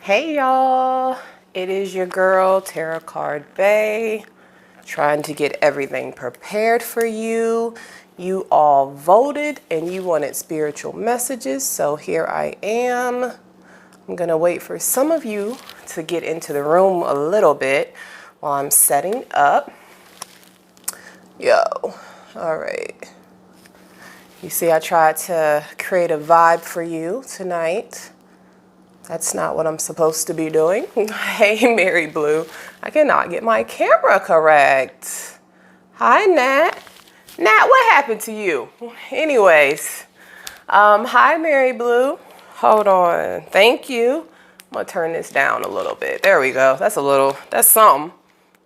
Hey y'all, it is your girl Tarot Card Bae, trying to get everything prepared for you. You all voted and you wanted spiritual messages, so here I am. I'm gonna wait for some of you to get into the room a little bit while I'm setting up. Yo, all right. You see, I tried to create a vibe for you tonight. That's not what I'm supposed to be doing. Hey, Mary Blue. I cannot get my camera correct. Hi, Nat. Nat, what happened to you? Anyways, hi, Mary Blue. Hold on. Thank you. I'm going to turn this down a little bit. There we go. That's something.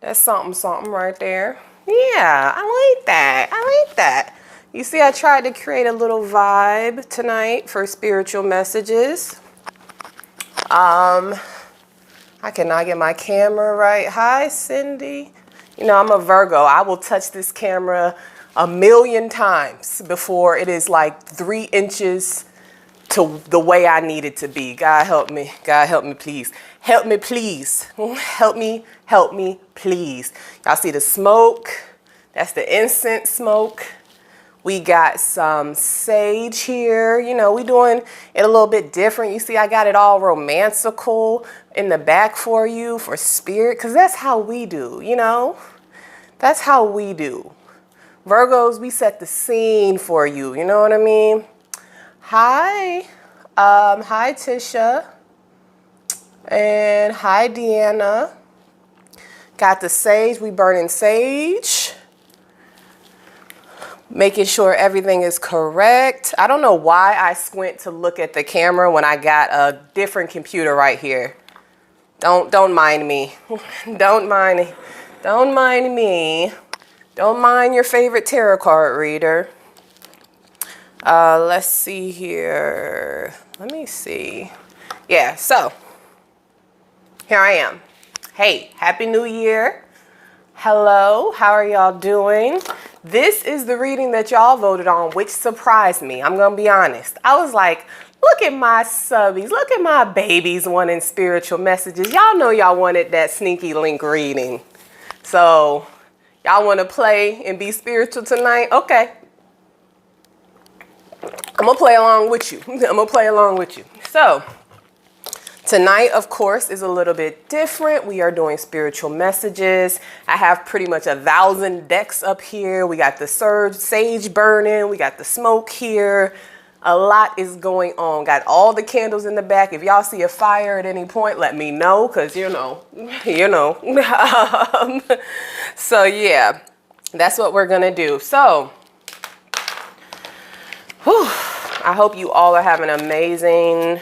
That's something right there. Yeah, I like that. I like that. You see, I tried to create a little vibe tonight for spiritual messages. I cannot get my camera right. Hi, Cindy. You know, I'm a Virgo. I will touch this camera 1,000,000 times before it is like 3 inches to the way I need it to be. God help me. God help me, please. Help me, please. Help me, please. Y'all see the smoke? That's the incense smoke. We got some sage here. You know, we doing it a little bit different. You see, I got it all romantical in the back for you, for spirit, because that's how we do, you know? That's how we do. Virgos, we set the scene for you, you know what I mean? Hi. Hi, Tisha. And hi, Deanna. Got the sage. We burning sage. Making sure everything is correct. I don't know why I squint to look at the camera when I got a different computer right here. Don't mind me. Don't mind me. Don't mind me. Don't mind your favorite tarot card reader. Let's see here. Let me see. Yeah, so here I am. Hey, Happy New Year. Hello, how are y'all doing? This is the reading that y'all voted on, which surprised me. I'm gonna be honest. I was like, look at my subbies, look at my babies wanting spiritual messages. Y'all know y'all wanted that sneaky link reading. So y'all wanna play and be spiritual tonight? Okay. I'm gonna play along with you. I'm gonna play along with you. So tonight, of course, is a little bit different. We are doing spiritual messages. I have pretty much 1,000 decks up here. We got the sage burning. We got the smoke here. A lot is going on. Got all the candles in the back. If y'all see a fire at any point, let me know, because you know. So yeah, that's what we're gonna do. So, I hope you all are having an amazing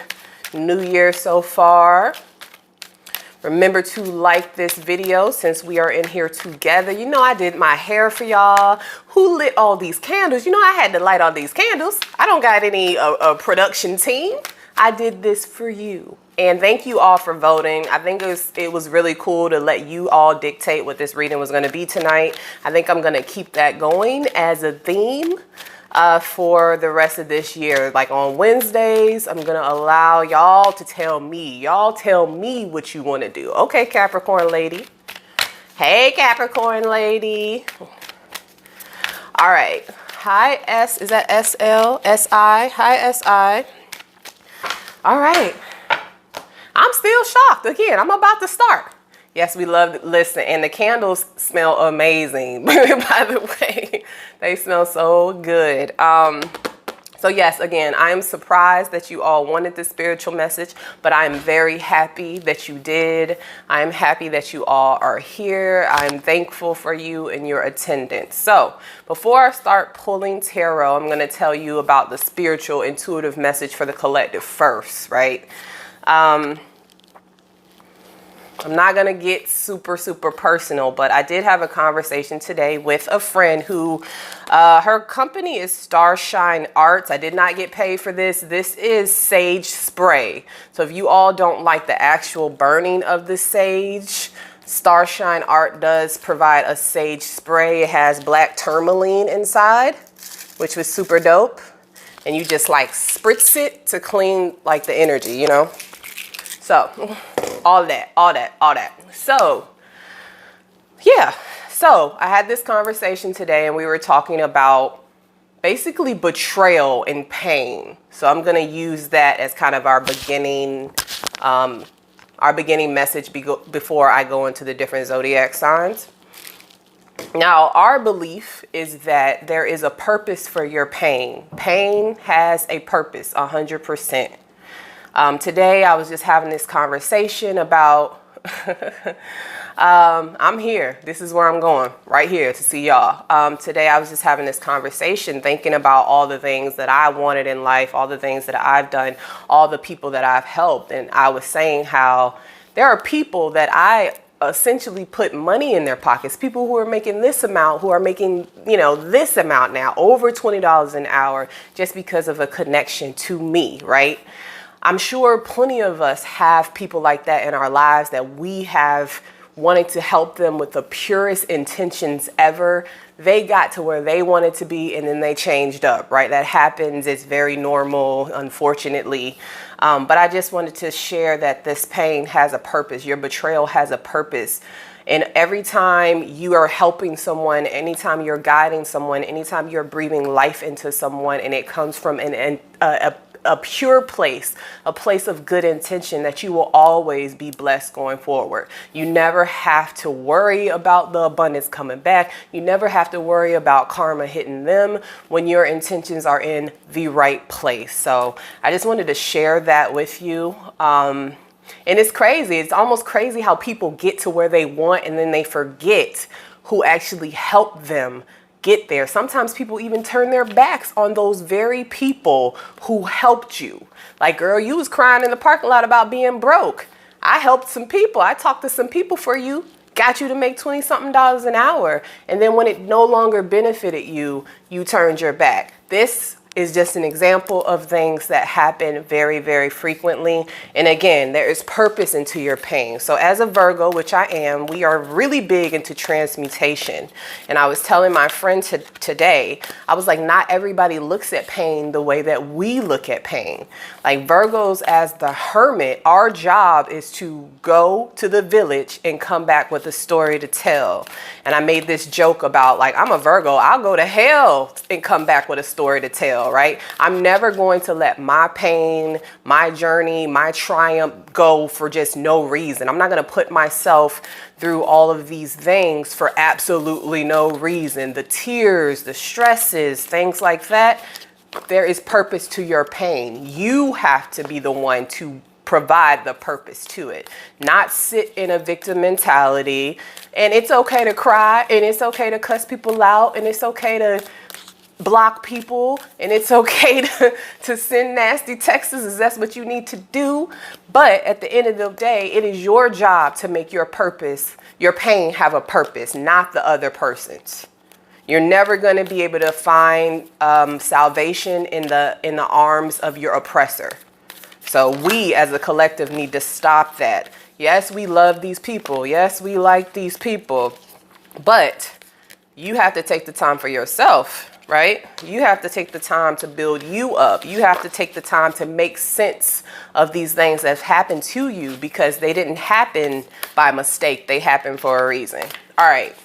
New Year so far. Remember to like this video since we are in here together. You know, I did my hair for y'all. Who lit all these candles? You know, I had to light all these candles. I don't got any production team. I did this for you. And thank you all for voting. I think it was really cool to let you all dictate what this reading was going to be tonight. I think I'm going to keep that going as a theme. For the rest of this year. Like on Wednesdays, I'm gonna allow y'all to tell me. Y'all tell me what you want to do. Okay, Capricorn lady. Hey, Capricorn lady. All right. Hi, S. Is that SL? SI? Hi, SI. All right. I'm still shocked. Again, I'm about to start. Yes, we love to listen. And the candles smell amazing, by the way. They smell so good. So yes, again, I am surprised that you all wanted this spiritual message, but I am very happy that you did. I am happy that you all are here. I'm thankful for you and your attendance. So before I start pulling tarot, I'm going to tell you about the spiritual intuitive message for the collective first, right? I'm not going to get super personal, but I did have a conversation today with a friend who, her company is Starshine Arts. I did not get paid for this. This is sage spray. So if you all don't like the actual burning of the sage, Starshine Art does provide a sage spray. It has black tourmaline inside, which was super dope. And you just like spritz it to clean like the energy, you know? So all that. So yeah, so I had this conversation today and we were talking about basically betrayal and pain. So I'm going to use that as kind of our beginning message before I go into the different zodiac signs. Now, our belief is that there is a purpose for your pain. Pain has a purpose, 100%. Today, I was just having this conversation about, I'm here. This is where I'm going, right here to see y'all. Today, I was just having this conversation, thinking about all the things that I wanted in life, all the things that I've done, all the people that I've helped. And I was saying how there are people that I essentially put money in their pockets, people who are making this amount, who are making, you know, this amount now, over $20 an hour, just because of a connection to me, right? I'm sure plenty of us have people like that in our lives that we have wanted to help them with the purest intentions ever. They got to where they wanted to be and then they changed up, right? That happens. It's very normal, unfortunately. But I just wanted to share that this pain has a purpose. Your betrayal has a purpose. And every time you are helping someone, anytime you're guiding someone, anytime you're breathing life into someone, and it comes from a pure place, a place of good intention, that you will always be blessed going forward. You never have to worry about the abundance coming back. You never have to worry about karma hitting them when your intentions are in the right place. So I just wanted to share that with you. And it's crazy. It's almost crazy how people get to where they want and then they forget who actually helped them get there. Sometimes people even turn their backs on those very people who helped you. Like, girl, you was crying in the parking lot about being broke. I helped some people. I talked to some people for you, got you to make 20-something an hour. And then when it no longer benefited you, you turned your back. This is just an example of things that happen very, very frequently. And again, there is purpose into your pain. So as a Virgo, which I am, we are really big into transmutation. And I was telling my friend today, I was like, not everybody looks at pain the way that we look at pain. Like Virgos, as the hermit, our job is to go to the village and come back with a story to tell. And I made this joke about, like, I'm a Virgo, I'll go to hell and come back with a story to tell. Right? I'm never going to let my pain, my journey, my triumph go for just no reason. I'm not going to put myself through all of these things for absolutely no reason. The tears, the stresses, things like that. There is purpose to your pain. You have to be the one to provide the purpose to it, not sit in a victim mentality. And it's okay to cry, and it's okay to cuss people out, and it's okay to block people, and it's okay to send nasty texts if that's what you need to do. But at the end of the day, it is your job to make your purpose, your pain, have a purpose, not the other person's. You're never going to be able to find salvation in the arms of your oppressor. So we as a collective need to stop that. Yes, we love these people. Yes, we like these people. But you have to take the time for yourself. Right? You have to take the time to build you up. You have to take the time to make sense of these things that have happened to you, because they didn't happen by mistake. They happened for a reason. All right.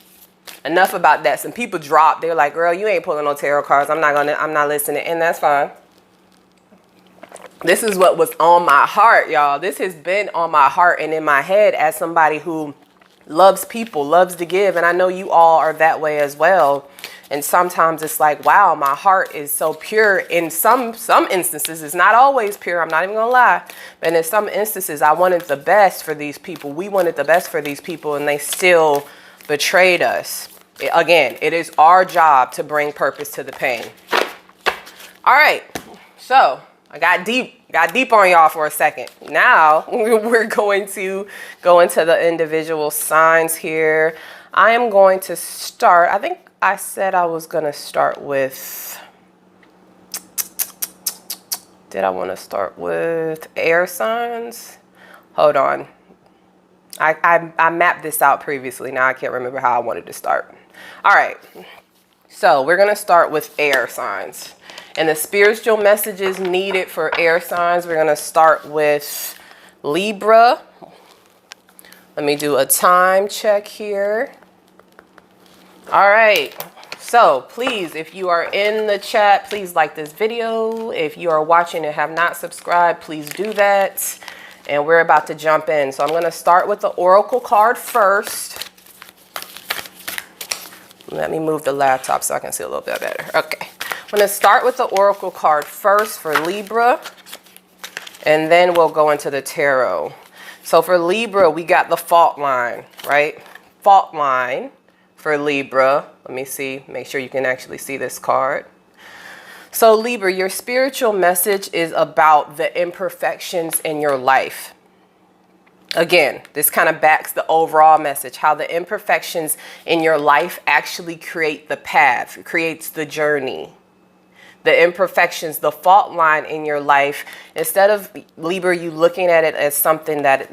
Enough about that. Some people drop. They're like, girl, you ain't pulling no tarot cards. I'm not listening. And that's fine. This is what was on my heart, y'all. This has been on my heart and in my head as somebody who loves people, loves to give. And I know you all are that way as well. And sometimes it's like, wow, my heart is so pure. In some instances, it's not always pure. I'm not even gonna lie. But in some instances, I wanted the best for these people. We wanted the best for these people, and they still betrayed us. Again, it is our job to bring purpose to the pain. All right, so I got deep on y'all for a second. Now we're going to go into the individual signs here. I am going to start, I think I said I was going to start with, did I want to start with air signs? Hold on. I mapped this out previously. Now I can't remember how I wanted to start. All right. So we're going to start with air signs. And the spiritual messages needed for air signs, we're going to start with Libra, let me do a time check here. All right. So please, if you are in the chat, please like this video. If you are watching and have not subscribed, please do that. And we're about to jump in. So I'm going to start with the Oracle card first. Let me move the laptop so I can see a little bit better. Okay. I'm going to start with the Oracle card first for Libra. And then we'll go into the tarot. So for Libra, we got the fault line, right? Fault line for Libra. Let me see, make sure you can actually see this card. So Libra, your spiritual message is about the imperfections in your life. Again, this kind of backs the overall message, how the imperfections in your life actually create the path, creates the journey. The imperfections, the fault line in your life, instead of Libra, you looking at it as something that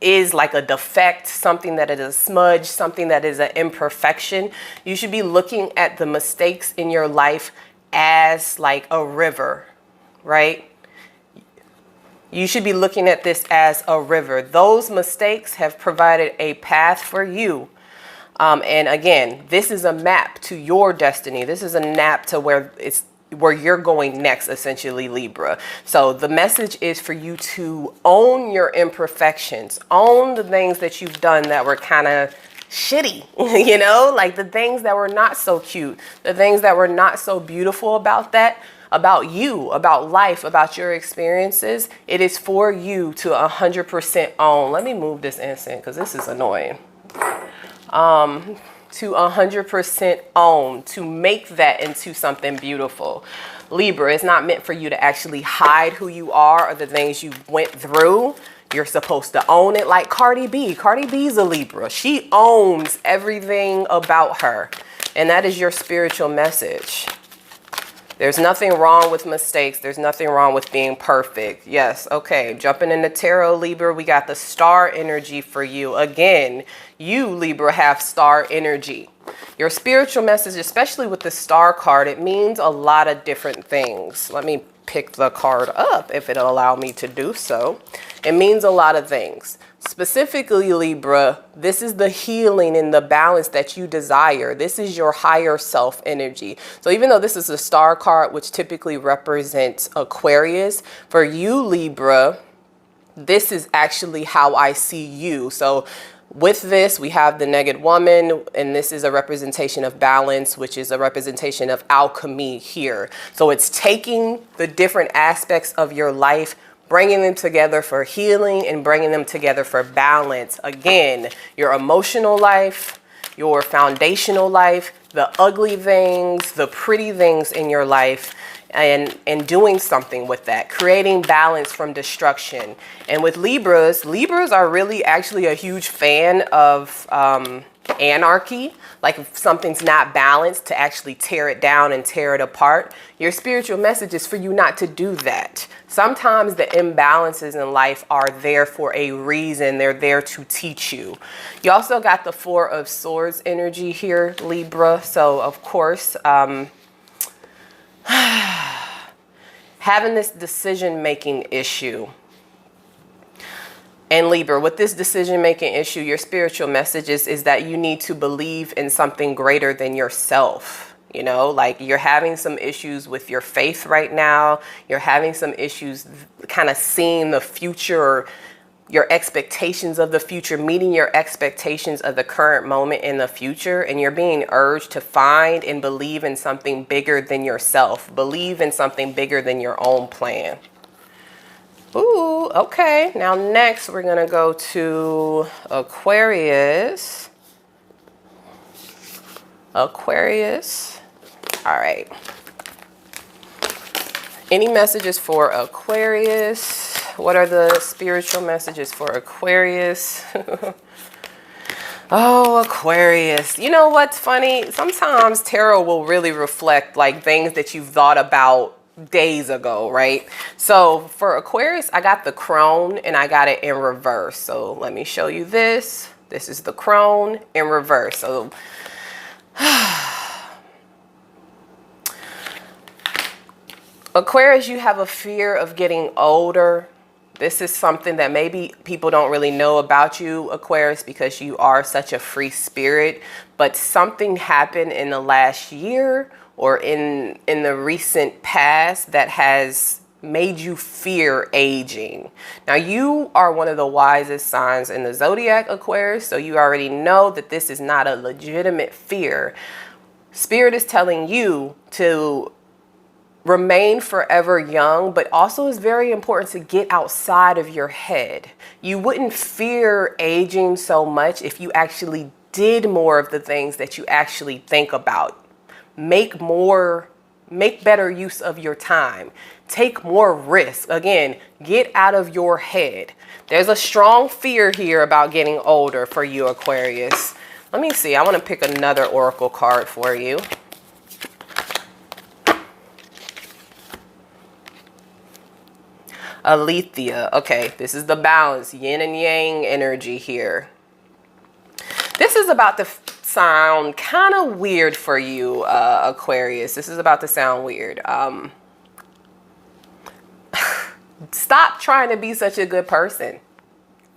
is like a defect, something that is a smudge, something that is an imperfection, you should be looking at the mistakes in your life as like a river, right? You should be looking at this as a river. Those mistakes have provided a path for you. And again, this is a map to your destiny. This is a map to where you're going next, essentially, Libra. So the message is for you to own your imperfections, own the things that you've done that were kind of shitty, you know, like the things that were not so cute, the things that were not so beautiful about that, about you, about life, about your experiences. It is for you to 100% own. Let me move this incense because this is annoying. To 100% own, to make that into something beautiful. Libra, it's not meant for you to actually hide who you are or the things you went through. You're supposed to own it, like Cardi B. Cardi B's a Libra. She owns everything about her. And that is your spiritual message. There's nothing wrong with mistakes. There's nothing wrong with being perfect. Yes, okay. Jumping into tarot, Libra, we got the star energy for you. Again, you, Libra, have star energy. Your spiritual message, especially with the star card, it means a lot of different things. Let me pick the card up if it'll allow me to do so. It means a lot of things. Specifically, Libra, this is the healing and the balance that you desire. This is your higher self energy. So even though this is a star card, which typically represents Aquarius, for you, Libra, this is actually how I see you. So with this, we have the Naked Woman, and this is a representation of balance, which is a representation of alchemy here. So it's taking the different aspects of your life, bringing them together for healing and bringing them together for balance. Again, your emotional life, your foundational life, the ugly things, the pretty things in your life, and doing something with that, creating balance from destruction. And with Libras are really actually a huge fan of anarchy. Like if something's not balanced, to actually tear it down and tear it apart. Your spiritual message is for you not to do that. Sometimes the imbalances in life are there for a reason. They're there to teach you. You also got the Four of Swords energy here, Libra. So of course, having this decision-making issue. And Libra, with this decision-making issue, your spiritual message is that you need to believe in something greater than yourself. You know, like you're having some issues with your faith right now. You're having some issues kind of seeing the future, your expectations of the future, meeting your expectations of the current moment in the future. And you're being urged to find and believe in something bigger than yourself. Believe in something bigger than your own plan. Ooh, okay. Now next we're going to go to Aquarius. Aquarius. All right. Any messages for Aquarius? What are the spiritual messages for Aquarius? Oh, Aquarius. You know what's funny? Sometimes tarot will really reflect like things that you've thought about days ago, right? So for Aquarius, I got the crone and I got it in reverse. So let me show you this. This is the crone in reverse. So Aquarius, you have a fear of getting older. This is something that maybe people don't really know about you, Aquarius, because you are such a free spirit. But something happened in the last year or in the recent past that has made you fear aging. Now, you are one of the wisest signs in the zodiac, Aquarius, so you already know that this is not a legitimate fear. Spirit is telling you to remain forever young, but also it's very important to get outside of your head. You wouldn't fear aging so much if you actually did more of the things that you actually think about. Make better use of your time. Take more risks. Again, get out of your head. There's a strong fear here about getting older for you, Aquarius. Let me see. I want to pick another oracle card for you. Alethea. Okay, this is the balance, yin and yang energy here. This is about to sound kind of weird for you, Aquarius. This is about to sound weird. Stop trying to be such a good person.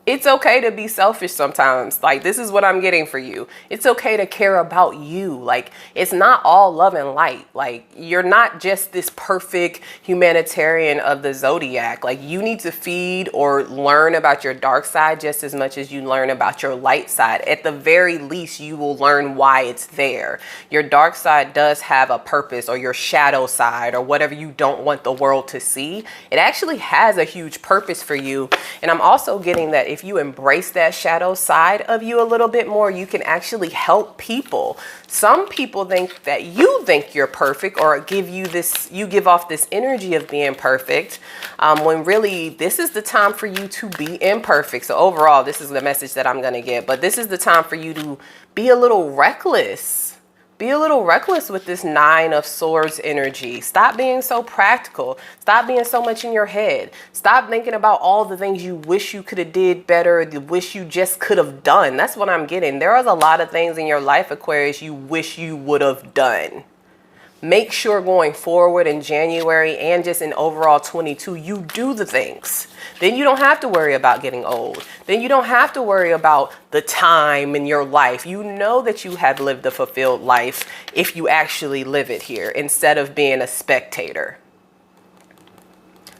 It's okay to be selfish sometimes. Like, this is what I'm getting for you. It's okay to care about you. Like, it's not all love and light. Like, you're not just this perfect humanitarian of the zodiac. Like, you need to feed or learn about your dark side just as much as you learn about your light side. At the very least, you will learn why it's there. Your dark side does have a purpose, or your shadow side, or whatever you don't want the world to see. It actually has a huge purpose for you. And I'm also getting that if you embrace that shadow side of you a little bit more, you can actually help people. Some people think that you think you're perfect, or you give off this energy of being perfect, when really this is the time for you to be imperfect. So overall, this is the message that I'm going to get, but this is the time for you to be a little reckless. Be a little reckless with this 9 of Swords energy. Stop being so practical. Stop being so much in your head. Stop thinking about all the things you wish you could have did better, you wish you just could have done. That's what I'm getting. There is a lot of things in your life, Aquarius, you wish you would have done. Make sure going forward in January and just in overall 22, you do the things. Then you don't have to worry about getting old. Then you don't have to worry about the time in your life. You know that you have lived a fulfilled life if you actually live it here instead of being a spectator.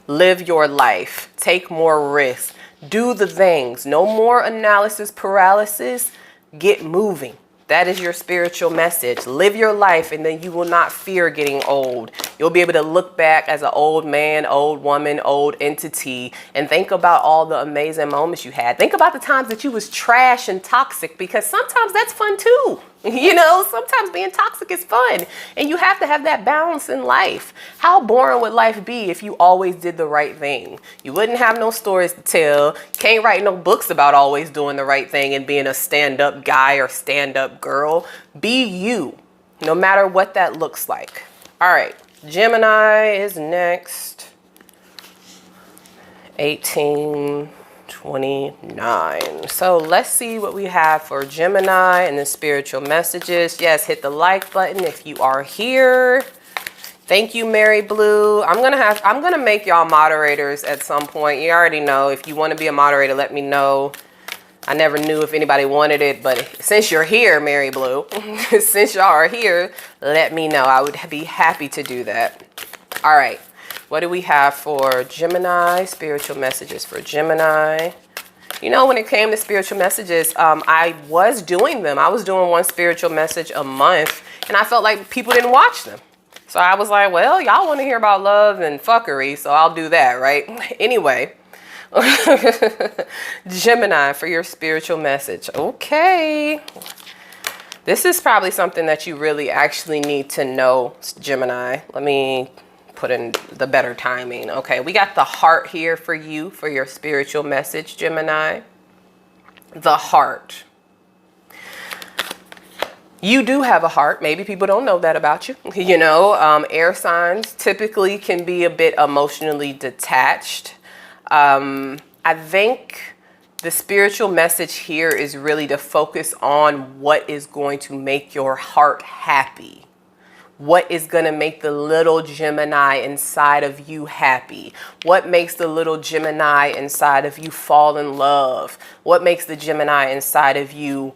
Live your life. Take more risks. Do the things. No more analysis paralysis. Get moving. That is your spiritual message. Live your life, and then you will not fear getting old. You'll be able to look back as an old man, old woman, old entity, and think about all the amazing moments you had. Think about the times that you was trash and toxic, because sometimes that's fun too. You know, sometimes being toxic is fun, and you have to have that balance in life. How boring would life be if you always did the right thing? You wouldn't have no stories to tell. Can't write no books about always doing the right thing and being a stand-up guy or stand-up girl. Be you, no matter what that looks like. All right, Gemini is next. 1829. So let's see what we have for Gemini and the spiritual messages. Yes, hit the like button if you are here. Thank you, Mary Blue. I'm gonna make y'all moderators at some point. You already know. If you want to be a moderator, let me know. I never knew if anybody wanted it, but since you're here, Mary Blue, since y'all are here, let me know. I would be happy to do that. All right. What do we have for Gemini? Spiritual messages for Gemini. You know, when it came to spiritual messages, I was doing them. I was doing one spiritual message a month, and I felt like people didn't watch them. So I was like, well, y'all want to hear about love and fuckery, so I'll do that, right? Anyway, Gemini, for your spiritual message. Okay. This is probably something that you really actually need to know, Gemini. Let me put in the better timing. Okay, we got the heart here for you, for your spiritual message, Gemini. The heart. You do have a heart. Maybe people don't know that about you. You know, air signs typically can be a bit emotionally detached. I think the spiritual message here is really to focus on what is going to make your heart happy. What is going to make the little Gemini inside of you happy? What makes the little Gemini inside of you fall in love? What makes the Gemini inside of you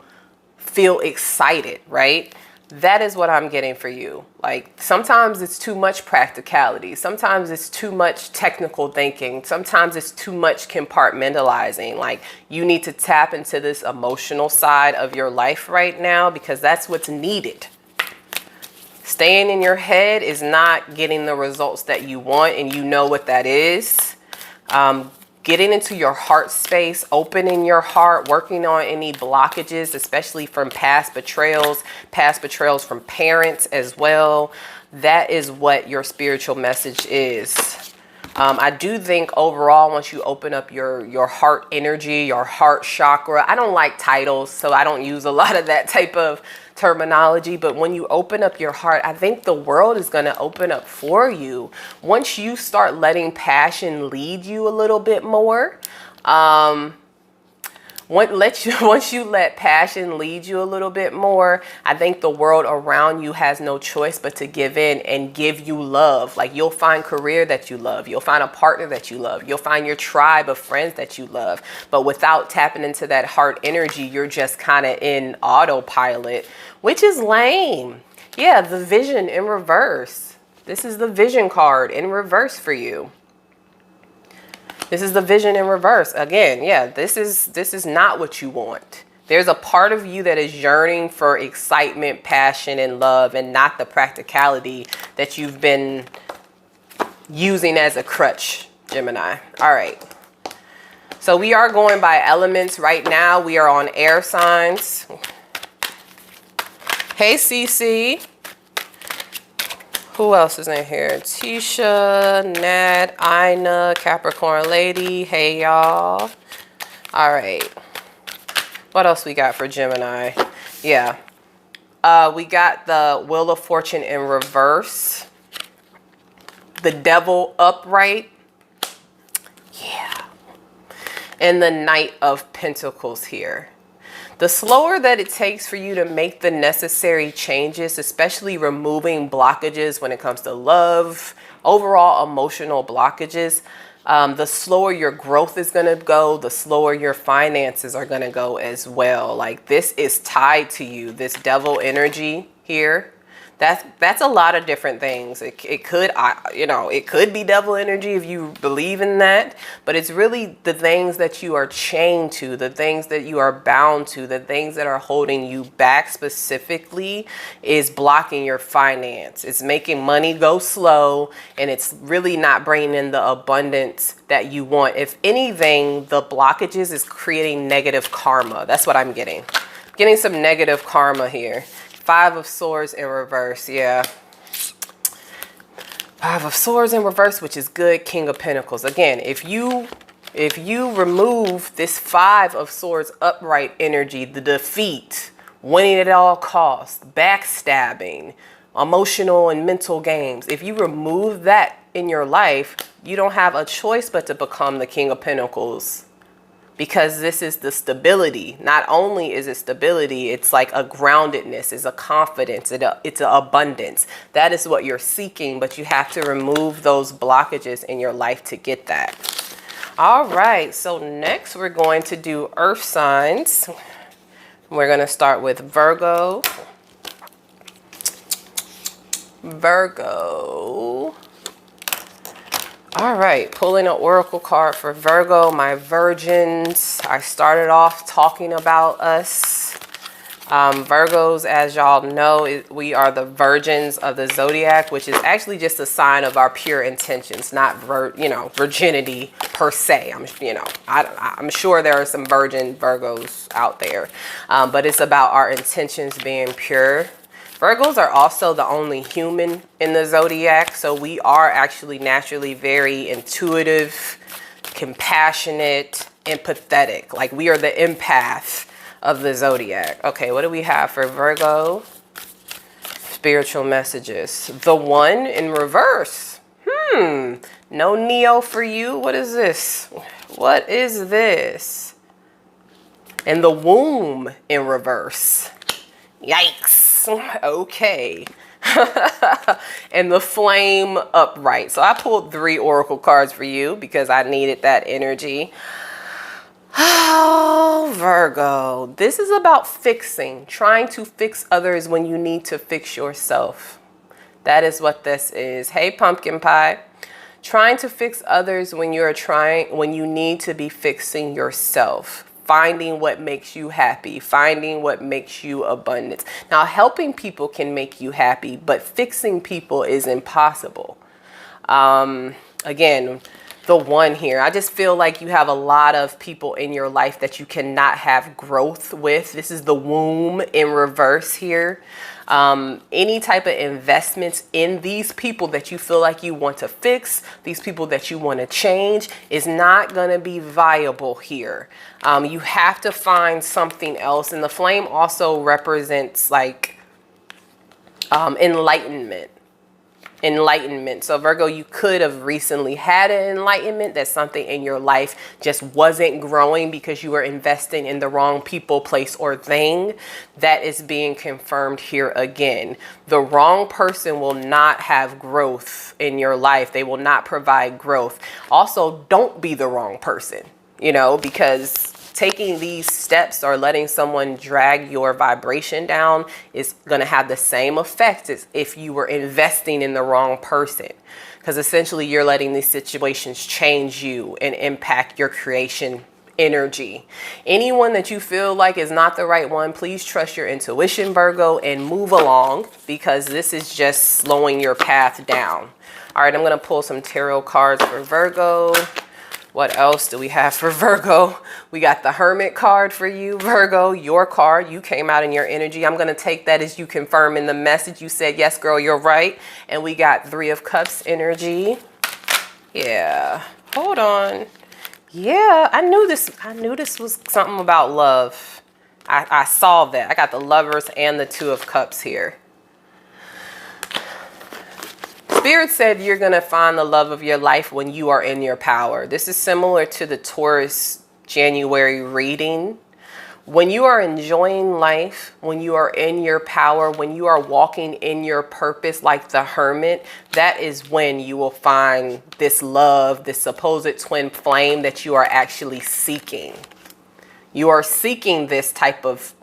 feel excited, right? That is what I'm getting for you. Like, sometimes it's too much practicality. Sometimes it's too much technical thinking. Sometimes it's too much compartmentalizing. Like, you need to tap into this emotional side of your life right now, because that's what's needed. Staying in your head is not getting the results that you want, and you know what that is. Getting into your heart space, opening your heart, working on any blockages, especially from past betrayals from parents as well. That is what your spiritual message is. I do think overall, once you open up your heart energy, your heart chakra, I don't like titles, so I don't use a lot of that type of terminology, but when you open up your heart, I think the world is going to open up for you. Once you start letting passion lead you a little bit more, once you let passion lead you a little bit more, I think the world around you has no choice but to give in and give you love. Like, you'll find career that you love. You'll find a partner that you love. You'll find your tribe of friends that you love. But without tapping into that heart energy, you're just kind of in autopilot, which is lame. Yeah, the Vision in reverse. This is the Vision card in reverse for you. This is the Vision in reverse. Again, yeah, this is not what you want. There's a part of you that is yearning for excitement, passion, and love, and not the practicality that you've been using as a crutch, Gemini. All right. So we are going by elements right now. We are on air signs. Hey, Cece. Who else is in here? Tisha, Nat, Ina, Capricorn Lady. Hey, y'all. All right. What else we got for Gemini? Yeah. We got the Wheel of Fortune in reverse. The Devil upright. Yeah. And the Knight of Pentacles here. The slower that it takes for you to make the necessary changes, especially removing blockages when it comes to love, overall emotional blockages, the slower your growth is going to go, the slower your finances are going to go as well. Like, this is tied to you, this Devil energy here. That's a lot of different things. It could, it could be devil energy if you believe in that, but it's really the things that you are chained to, the things that you are bound to, the things that are holding you back specifically is blocking your finance. It's making money go slow, and it's really not bringing in the abundance that you want. If anything, the blockages is creating negative karma. That's what I'm getting. Getting some negative karma here. Five of Swords in reverse, yeah. Five of Swords in reverse, which is good. King of Pentacles. Again, if you remove this Five of Swords upright energy, the defeat, winning at all costs, backstabbing, emotional and mental games, if you remove that in your life, you don't have a choice but to become the King of Pentacles. Because this is the stability. Not only is it stability, it's like a groundedness, it's a confidence, it's an abundance. That is what you're seeking, but you have to remove those blockages in your life to get that. All right, so next we're going to do earth signs. We're going to start with Virgo. Virgo. All right, pulling an oracle card for Virgo, my virgins. I started off talking about us. Virgos, as y'all know, we are the virgins of the zodiac, which is actually just a sign of our pure intentions, not virginity per se. I'm sure there are some virgin Virgos out there, but it's about our intentions being pure. Virgos are also the only human in the zodiac, so we are actually naturally very intuitive, compassionate, empathetic. Like, we are the empath of the zodiac. Okay, what do we have for Virgo? Spiritual messages. The One in reverse. No Neo for you. What is this? What is this? And the Womb in reverse. Yikes. Okay, and the flame upright. So I pulled 3 oracle cards for you because I needed that energy. Oh, Virgo, this is about fixing, trying to fix others when you need to fix yourself. That is what this is. Hey, pumpkin pie. Trying to fix others when when you need to be fixing yourself. Finding what makes you happy, finding what makes you abundant. Now, helping people can make you happy, but fixing people is impossible. Again, the one here, I just feel like you have a lot of people in your life that you cannot have growth with. This is the womb in reverse here. Any type of investments in these people that you feel like you want to fix, these people that you want to change, is not going to be viable here. You have to find something else. And the flame also represents like enlightenment. So Virgo, you could have recently had an enlightenment that something in your life just wasn't growing because you were investing in the wrong people, place, or thing. That is being confirmed here again. The wrong person will not have growth in your life. They will not provide growth. Also, don't be the wrong person, you know, because taking these steps or letting someone drag your vibration down is going to have the same effect as if you were investing in the wrong person. Because essentially you're letting these situations change you and impact your creation energy. Anyone that you feel like is not the right one, please trust your intuition, Virgo, and move along, because this is just slowing your path down. All right, I'm going to pull some tarot cards for Virgo. What else do we have for Virgo? We got the Hermit card for you, Virgo, your card. You came out in your energy. I'm going to take that as you confirm in the message. You said, yes, girl, you're right. And we got 3 of Cups energy. Yeah. Hold on. Yeah, I knew this was something about love. I saw that. I got the Lovers and the 2 of Cups here. Spirit said you're going to find the love of your life when you are in your power. This is similar to the Taurus January reading. When you are enjoying life, when you are in your power, when you are walking in your purpose like the Hermit, that is when you will find this love, this supposed twin flame that you are actually seeking. You are seeking this type of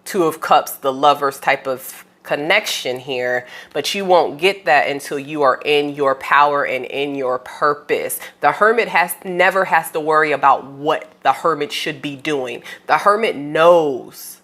2 of Cups, the Lovers type of connection here, but you won't get that until you are in your power and in your purpose. The Hermit never has to worry about what the Hermit should be doing. The Hermit knows.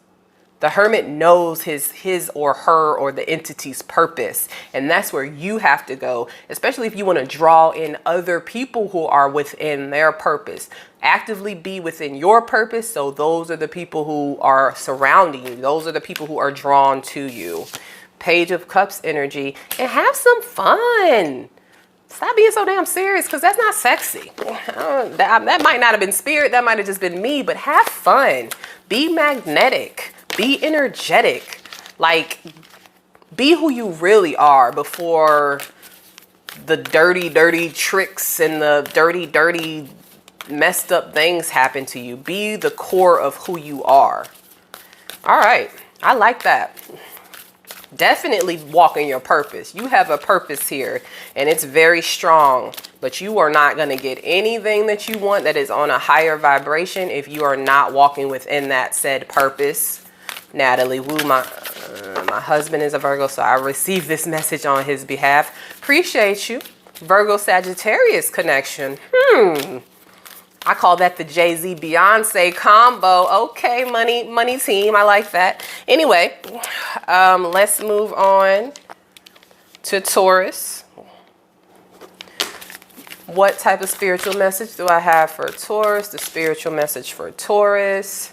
The Hermit knows his or her or the entity's purpose. And that's where you have to go, especially if you want to draw in other people who are within their purpose. Actively be within your purpose. So those are the people who are surrounding you. Those are the people who are drawn to you. Page of Cups energy. And have some fun. Stop being so damn serious, because that's not sexy. That might not have been spirit. That might have just been me. But have fun. Be magnetic. Be energetic. Like, be who you really are before the dirty, dirty tricks and the dirty, dirty messed up things happen to you. Be the core of who you are. All right. I like that. Definitely walk in your purpose. You have a purpose here and it's very strong, but you are not going to get anything that you want that is on a higher vibration if you are not walking within that said purpose. Natalie Wu, my husband is a Virgo, so I received this message on his behalf. Appreciate you. Virgo Sagittarius connection. I call that the Jay-Z Beyonce combo. Okay, money team. I like that. Anyway, let's move on to Taurus. What type of spiritual message do I have for Taurus? The spiritual message for Taurus.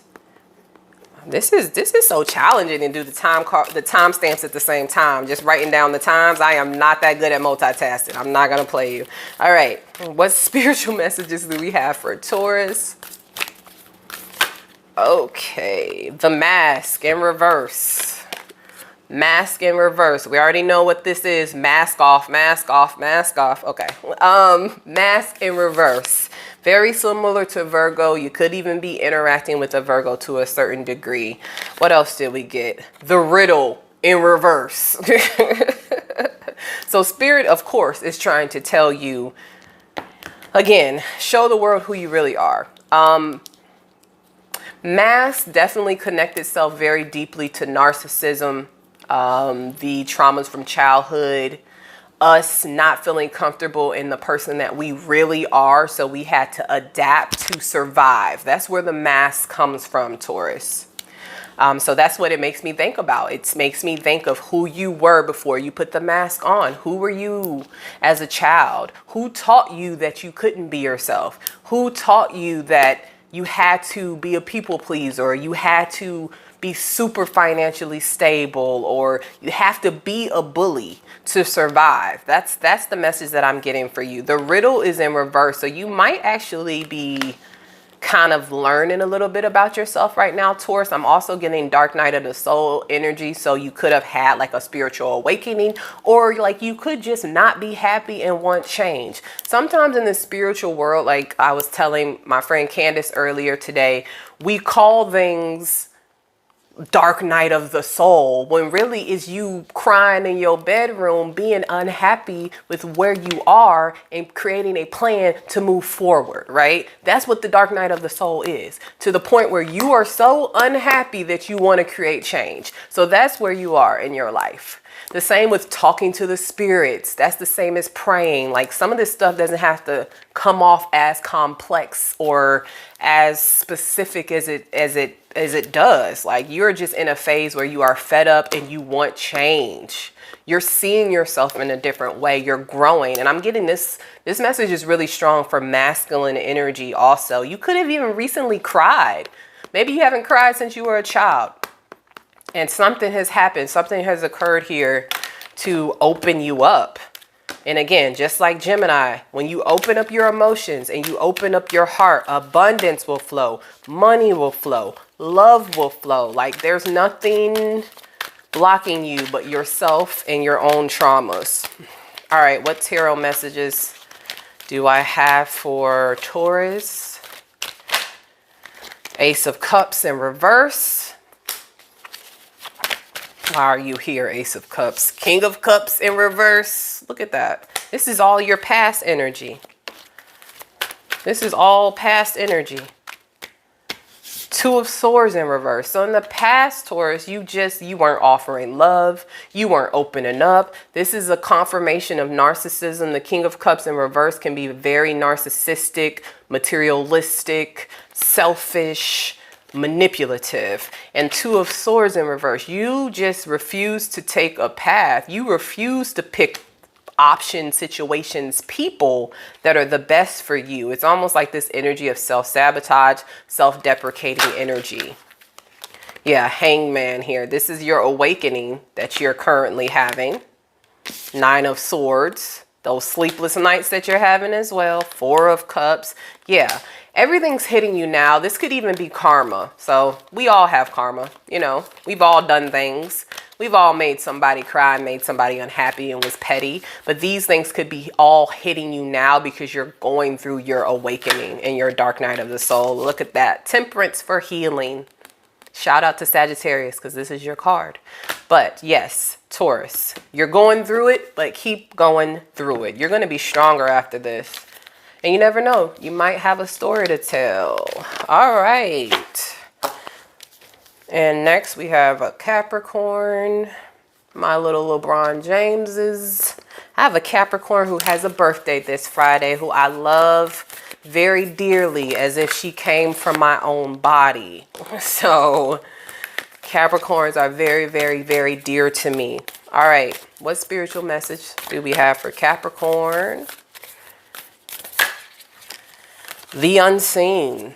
This is so challenging to do the timestamps at the same time. Just writing down the times. I am not that good at multitasking. I'm not gonna play you. All right. What spiritual messages do we have for Taurus? Okay. The Mask in reverse. Mask in reverse. We already know what this is. Mask off, mask off, mask off. Okay. Mask in reverse. Very similar to Virgo. You could even be interacting with a Virgo to a certain degree. What else did we get? The Riddle in reverse. So Spirit, of course, is trying to tell you, again, show the world who you really are. Mask definitely connect itself very deeply to narcissism, the traumas from childhood, us not feeling comfortable in the person that we really are. So we had to adapt to survive. That's where the mask comes from, Taurus. So that's what it makes me think about. It makes me think of who you were before you put the mask on. Who were you as a child? Who taught you that you couldn't be yourself? Who taught you that you had to be a people pleaser, or you had to be super financially stable, or you have to be a bully to survive? That's the message that I'm getting for you. The riddle is in reverse. So you might actually be kind of learning a little bit about yourself right now, Taurus. I'm also getting dark night of the soul energy. So you could have had like a spiritual awakening, or like you could just not be happy and want change. Sometimes in the spiritual world, like I was telling my friend Candace earlier today, we call things dark night of the soul, when really is you crying in your bedroom, being unhappy with where you are and creating a plan to move forward, right? That's what the dark night of the soul is, to the point where you are so unhappy that you want to create change. So that's where you are in your life. The same with talking to the spirits. That's the same as praying. Like, some of this stuff doesn't have to come off as complex or as specific as it does. Like, you're just in a phase where you are fed up and you want change. You're seeing yourself in a different way. You're growing. And I'm getting this message is really strong for masculine energy also. You could have even recently cried. Maybe you haven't cried since you were a child. And something has happened. Something has occurred here to open you up. And again, just like Gemini, when you open up your emotions and you open up your heart, abundance will flow, money will flow, love will flow. Like, there's nothing blocking you but yourself and your own traumas. All right, what tarot messages do I have for Taurus? Ace of Cups in reverse. Why are you here, Ace of Cups? King of Cups in reverse. Look at that. This is all your past energy. This is all past energy. Two of Swords in reverse. So in the past, Taurus, you weren't offering love. You weren't opening up. This is a confirmation of narcissism. The King of Cups in reverse can be very narcissistic, materialistic, selfish, manipulative. And Two of Swords in reverse, you just refuse to take a path. You refuse to pick options, situations, people that are the best for you. It's almost like this energy of self-sabotage, self-deprecating energy. Yeah, Hangman here. This is your awakening that you're currently having. Nine of Swords. Those sleepless nights that you're having as well. Four of Cups. Yeah, everything's hitting you now. This could even be karma. So we all have karma. You know, we've all done things. We've all made somebody cry, made somebody unhappy and was petty. But these things could be all hitting you now because you're going through your awakening and your dark night of the soul. Look at that. Temperance for healing. Shout out to Sagittarius because this is your card. But yes, Taurus, you're going through it, but keep going through it. You're going to be stronger after this. And you never know, you might have a story to tell. All right. And next we have a Capricorn. My little LeBron Jameses. I have a Capricorn who has a birthday this Friday, who I love very dearly, as if she came from my own body. So Capricorns are very, very, very dear to me. All right. What spiritual message do we have for Capricorn? The unseen.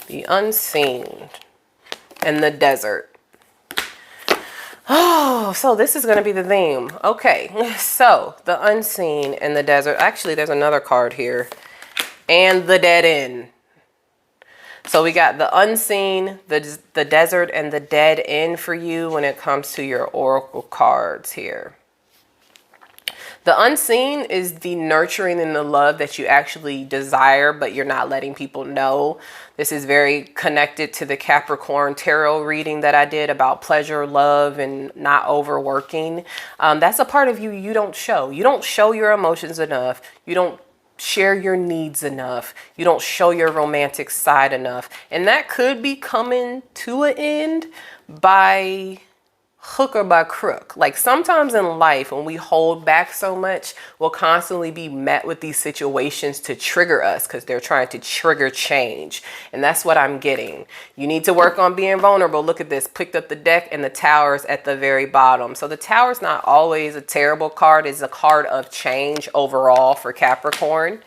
The unseen and the desert. Oh, so this is going to be the theme. Okay, so the unseen and the desert. Actually, there's another card here. And the dead end. So we got the unseen, the desert, and the dead end for you when it comes to your oracle cards here. The unseen is the nurturing and the love that you actually desire, but you're not letting people know. This is very connected to the Capricorn tarot reading that I did about pleasure, love, and not overworking. That's a part of you you don't show. You don't show your emotions enough. You don't share your needs enough. You don't show your romantic side enough. And that could be coming to an end by hook or by crook. Like sometimes in life, when we hold back so much, we'll constantly be met with these situations to trigger us because they're trying to trigger change. And that's what I'm getting. You need to work on being vulnerable. Look at this. Picked up the deck and the Tower's at the very bottom. So the Tower's not always a terrible card. It's a card of change overall for Capricorn.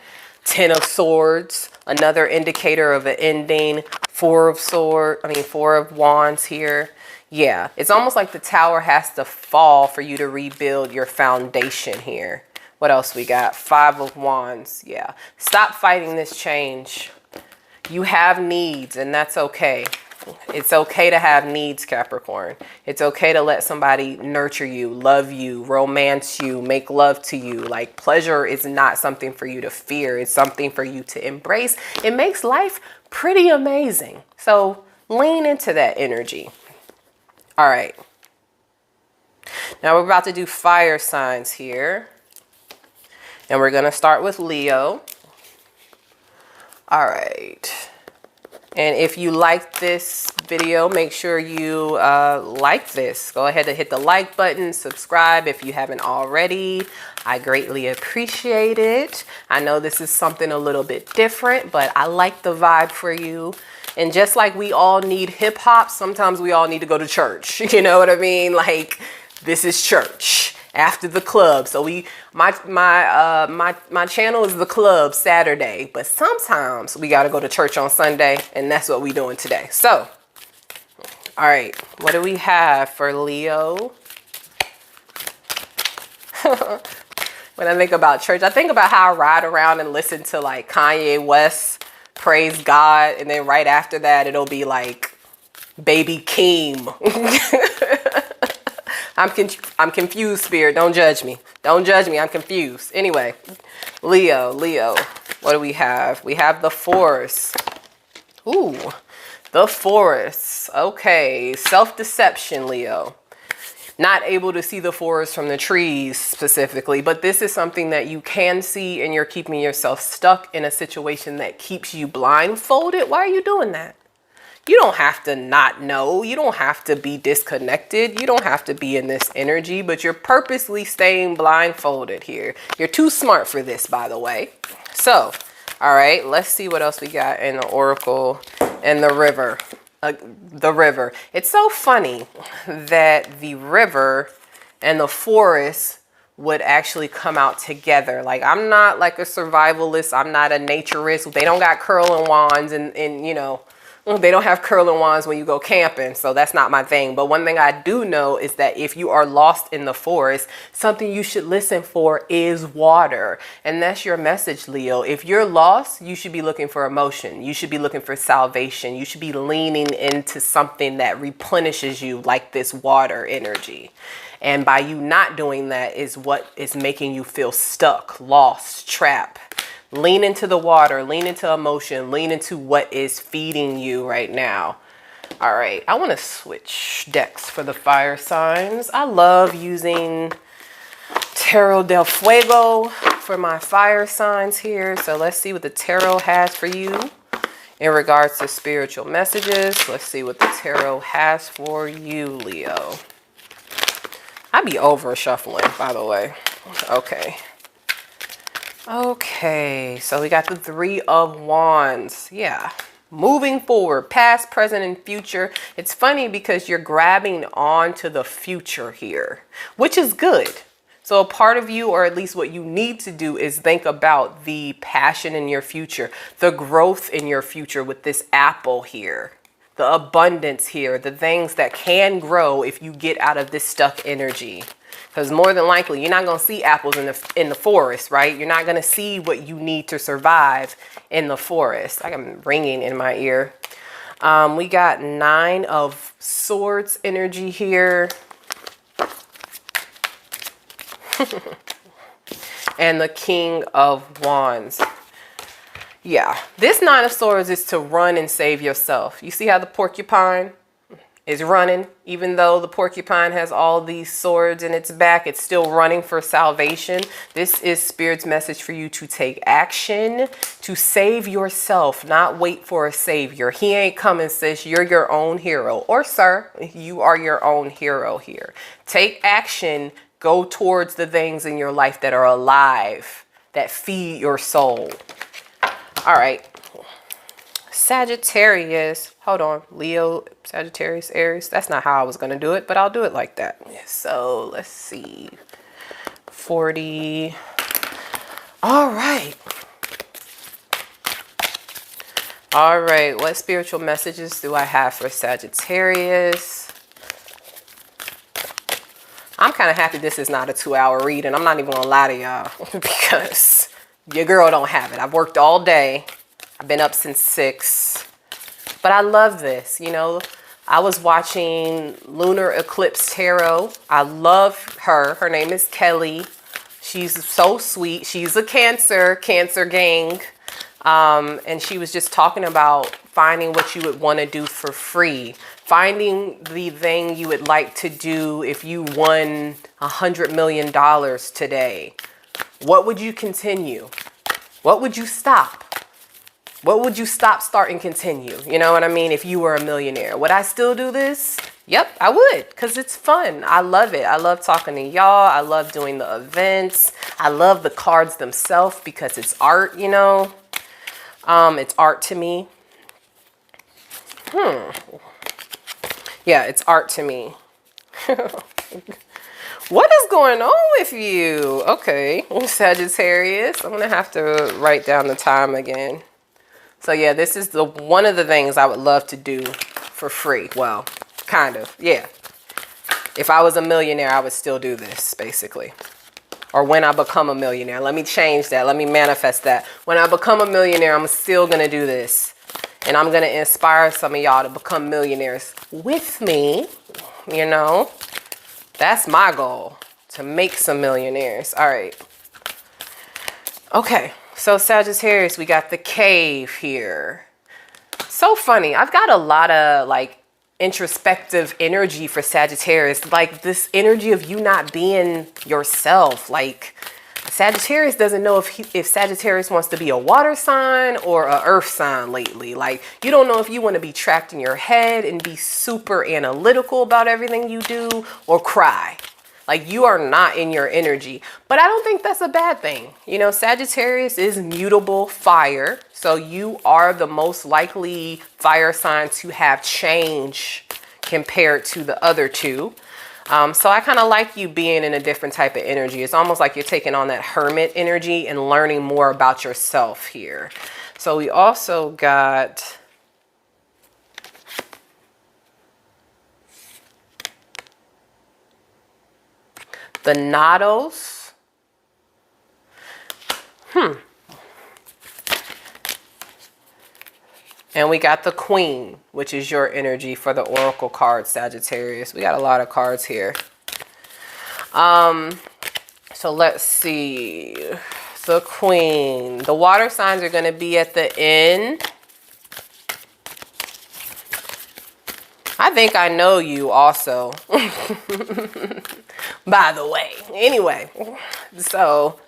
10 of Swords, another indicator of an ending. 4 of Wands here. Yeah, it's almost like the Tower has to fall for you to rebuild your foundation here. What else we got? 5 of Wands. Yeah, stop fighting this change. You have needs, and that's okay. It's okay to have needs, Capricorn. It's okay to let somebody nurture you, love you, romance you, make love to you. Like pleasure is not something for you to fear. It's something for you to embrace. It makes life pretty amazing. So lean into that energy. All right. Now we're about to do fire signs here. And we're going to start with Leo. All right. And if you like this video, make sure you like this. Go ahead and hit the like button, subscribe if you haven't already. I greatly appreciate it. I know this is something a little bit different, but I like the vibe for you. And just like we all need hip hop, sometimes we all need to go to church. You know what I mean? Like this is church after the club. So my channel is the club Saturday, but sometimes we got to go to church on Sunday, and that's what we doing today. So, all right, what do we have for Leo? When I think about church, I think about how I ride around and listen to like Kanye West, praise God, and then right after that it'll be like Baby Keem. I'm confused, Spirit. Don't judge me. Don't judge me. I'm confused. Anyway, Leo. What do we have? We have the Forest. Ooh, the Forest. Okay, self-deception, Leo. Not able to see the forest from the trees specifically, but this is something that you can see, and you're keeping yourself stuck in a situation that keeps you blindfolded. Why are you doing that? You don't have to not know. You don't have to be disconnected. You don't have to be in this energy, but you're purposely staying blindfolded here. You're too smart for this, by the way. So, all right, let's see what else we got in the Oracle and the River. The River. It's so funny that the River and the Forest would actually come out together. Like, I'm not like a survivalist. I'm not a naturist. They don't got curling wands and you know, they don't have curling wands when you go camping, so that's not my thing. But one thing I do know is that if you are lost in the forest, something you should listen for is water. And that's your message, Leo. If you're lost, you should be looking for emotion. You should be looking for salvation. You should be leaning into something that replenishes you, like this water energy. And by you not doing that is what is making you feel stuck, lost, trapped. Lean into the water, lean into emotion, lean into what is feeding you right now. All right, I want to switch decks for the fire signs. I love using Tarot del Fuego for my fire signs here. So let's see what the tarot has for you in regards to spiritual messages. Let's see what the tarot has for you, Leo. I be over shuffling, by the way. Okay. Okay, so we got the 3 of Wands. Yeah, moving forward, past, present, and future. It's funny because you're grabbing on to the future here, which is good. So a part of you, or at least what you need to do, is think about the passion in your future, the growth in your future with this apple here, the abundance here, the things that can grow if you get out of this stuck energy. Because more than likely, you're not going to see apples in the forest, right? You're not going to see what you need to survive in the forest. I'm ringing in my ear. We got 9 of Swords energy here. and the King of Wands. Yeah, this Nine of Swords is to run and save yourself. You see how the porcupine is running? Even though the porcupine has all these swords in its back, it's still running for salvation. This is Spirit's message for you to take action, to save yourself, not wait for a savior. He ain't coming, sis. You're your own hero. Or sir, you are your own hero here. Take action. Go towards the things in your life that are alive, that feed your soul. All right. Sagittarius. Hold on. Leo, Sagittarius, Aries. That's not how I was going to do it, but I'll do it like that. So let's see. 40. All right. All right. What spiritual messages do I have for Sagittarius? I'm kind of happy this is not a 2-hour read, and I'm not even going to lie to y'all because your girl don't have it. I've worked all day. I've been up since 6. But I love this. You know, I was watching Lunar Eclipse Tarot. I love her. Her name is Kelly. She's so sweet. She's a Cancer gang. And she was just talking about finding what you would want to do for free. Finding the thing you would like to do if you won $100 million today. What would you continue? What would you stop? What would you stop, start, and continue? You know what I mean? If you were a millionaire, would I still do this? Yep, I would, because it's fun. I love it. I love talking to y'all. I love doing the events. I love the cards themselves because it's art, you know. It's art to me. Yeah, it's art to me. What is going on with you? Okay, Sagittarius. I'm going to have to write down the time again. So yeah, this is one of the things I would love to do for free. Well, kind of, yeah. If I was a millionaire, I would still do this, basically. Or when I become a millionaire. Let me change that. Let me manifest that. When I become a millionaire, I'm still going to do this. And I'm going to inspire some of y'all to become millionaires with me. You know, that's my goal, to make some millionaires. All right. Okay. So Sagittarius, we got the cave here. So funny. I've got a lot of like introspective energy for Sagittarius. Like this energy of you not being yourself. Like Sagittarius doesn't know if Sagittarius wants to be a water sign or a earth sign lately. Like you don't know if you want to be trapped in your head and be super analytical about everything you do or cry. Like you are not in your energy, but I don't think that's a bad thing. You know, Sagittarius is mutable fire. So you are the most likely fire sign to have change compared to the other two. So I kind of like you being in a different type of energy. It's almost like you're taking on that hermit energy and learning more about yourself here. So we also got the Nados. And we got the Queen, which is your energy for the Oracle card, Sagittarius. We got a lot of cards here. So let's see. The Queen. The water signs are going to be at the end. I think I know you also. By the way. Anyway. So,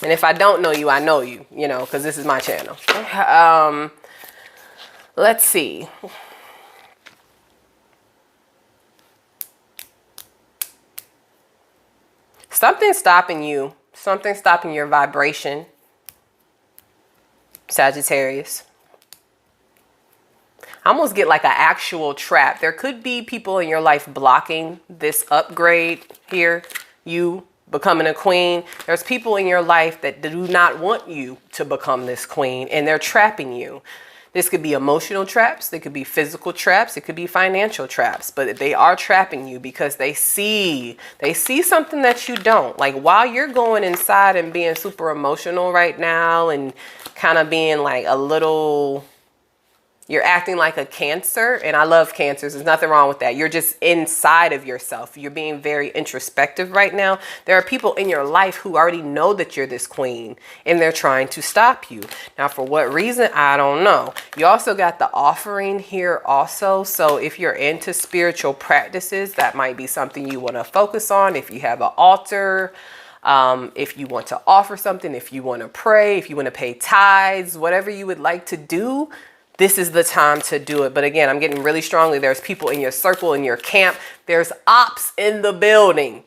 and if I don't know you, I know you, you know, because this is my channel. Let's see. Something's stopping you. Something's stopping your vibration, Sagittarius. I almost get like an actual trap. There could be people in your life blocking this upgrade here. You becoming a queen. There's people in your life that do not want you to become this queen, and they're trapping you. This could be emotional traps. They could be physical traps. It could be financial traps, but they are trapping you because they see something that you don't. Like while you're going inside and being super emotional right now and kind of being like a little, You're acting like a Cancer, and I love Cancers. There's nothing wrong with that. You're just inside of yourself. You're being very introspective right now. There are people in your life who already know that you're this queen, and they're trying to stop you. Now, for what reason? I don't know. You also got the offering here also. So if you're into spiritual practices, that might be something you want to focus on. If you have an altar, if you want to offer something, if you want to pray, if you want to pay tithes, whatever you would like to do, this is the time to do it. But again, I'm getting really strongly. There's people in your circle, in your camp. There's ops in the building.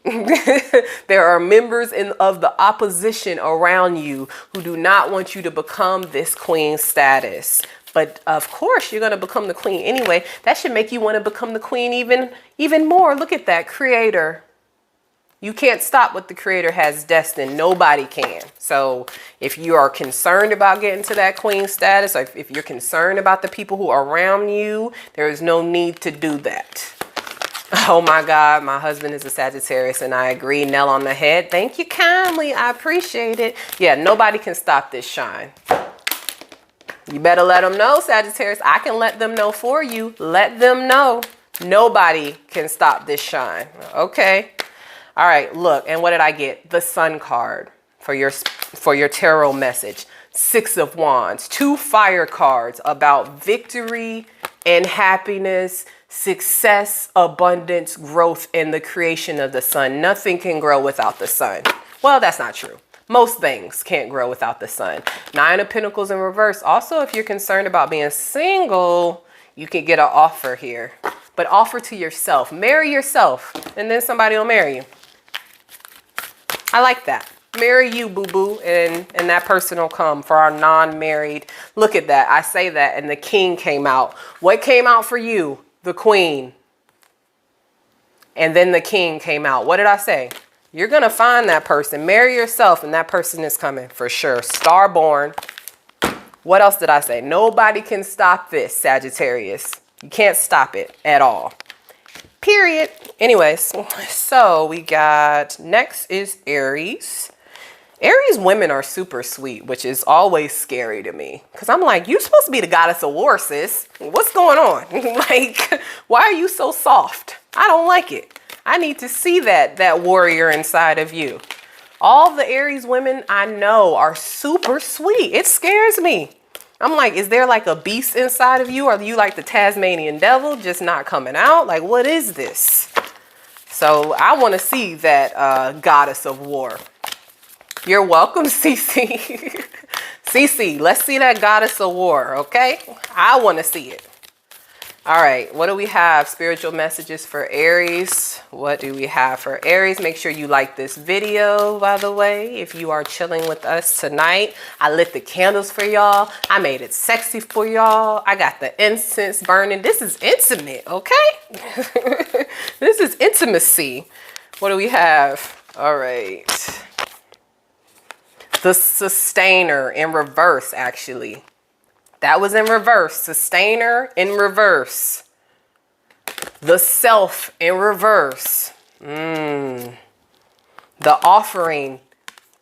There are members of the opposition around you who do not want you to become this queen status. But of course, you're going to become the queen anyway. That should make you want to become the queen even more. Look at that, Creator. You can't stop what the Creator has destined. Nobody can. So if you are concerned about getting to that queen status, or if you're concerned about the people who are around you, there is no need to do that. Oh my God, my husband is a Sagittarius, and I agree. Nail on the head. Thank you kindly. I appreciate it. Yeah, nobody can stop this shine. You better let them know, Sagittarius. I can let them know for you. Let them know. Nobody can stop this shine. Okay. All right, look, and what did I get? The Sun card for your tarot message. 6 of Wands, 2 fire cards about victory and happiness, success, abundance, growth, and the creation of the sun. Nothing can grow without the sun. Well, that's not true. Most things can't grow without the sun. 9 of Pentacles in reverse. Also, if you're concerned about being single, you can get an offer here. But offer to yourself. Marry yourself, and then somebody will marry you. I like that. Marry you, boo-boo, and that person will come for our non-married. Look at that. I say that, and the King came out. What came out for you? The Queen. And then the King came out. What did I say? You're going to find that person. Marry yourself, and that person is coming for sure. Starborn. What else did I say? Nobody can stop this, Sagittarius. You can't stop it at all. Period. Anyways, so we got, next is Aries. Aries women are super sweet, which is always scary to me. Because I'm like, you're supposed to be the goddess of war, sis. What's going on? Like, why are you so soft? I don't like it. I need to see that warrior inside of you. All the Aries women I know are super sweet. It scares me. I'm like, is there like a beast inside of you? Are you like the Tasmanian devil just not coming out? Like, what is this? So I want to see that goddess of war. You're welcome, Cece. Cece, let's see that goddess of war, okay? I want to see it. All right, what do we have? Spiritual messages for Aries. What do we have for Aries? Make sure you like this video, by the way, if you are chilling with us tonight. I lit the candles for y'all. I made it sexy for y'all. I got the incense burning. This is intimate, okay? This is intimacy. What do we have? All right. The Sustainer in reverse, actually. That was in reverse. Sustainer in reverse. The Self in reverse. The Offering.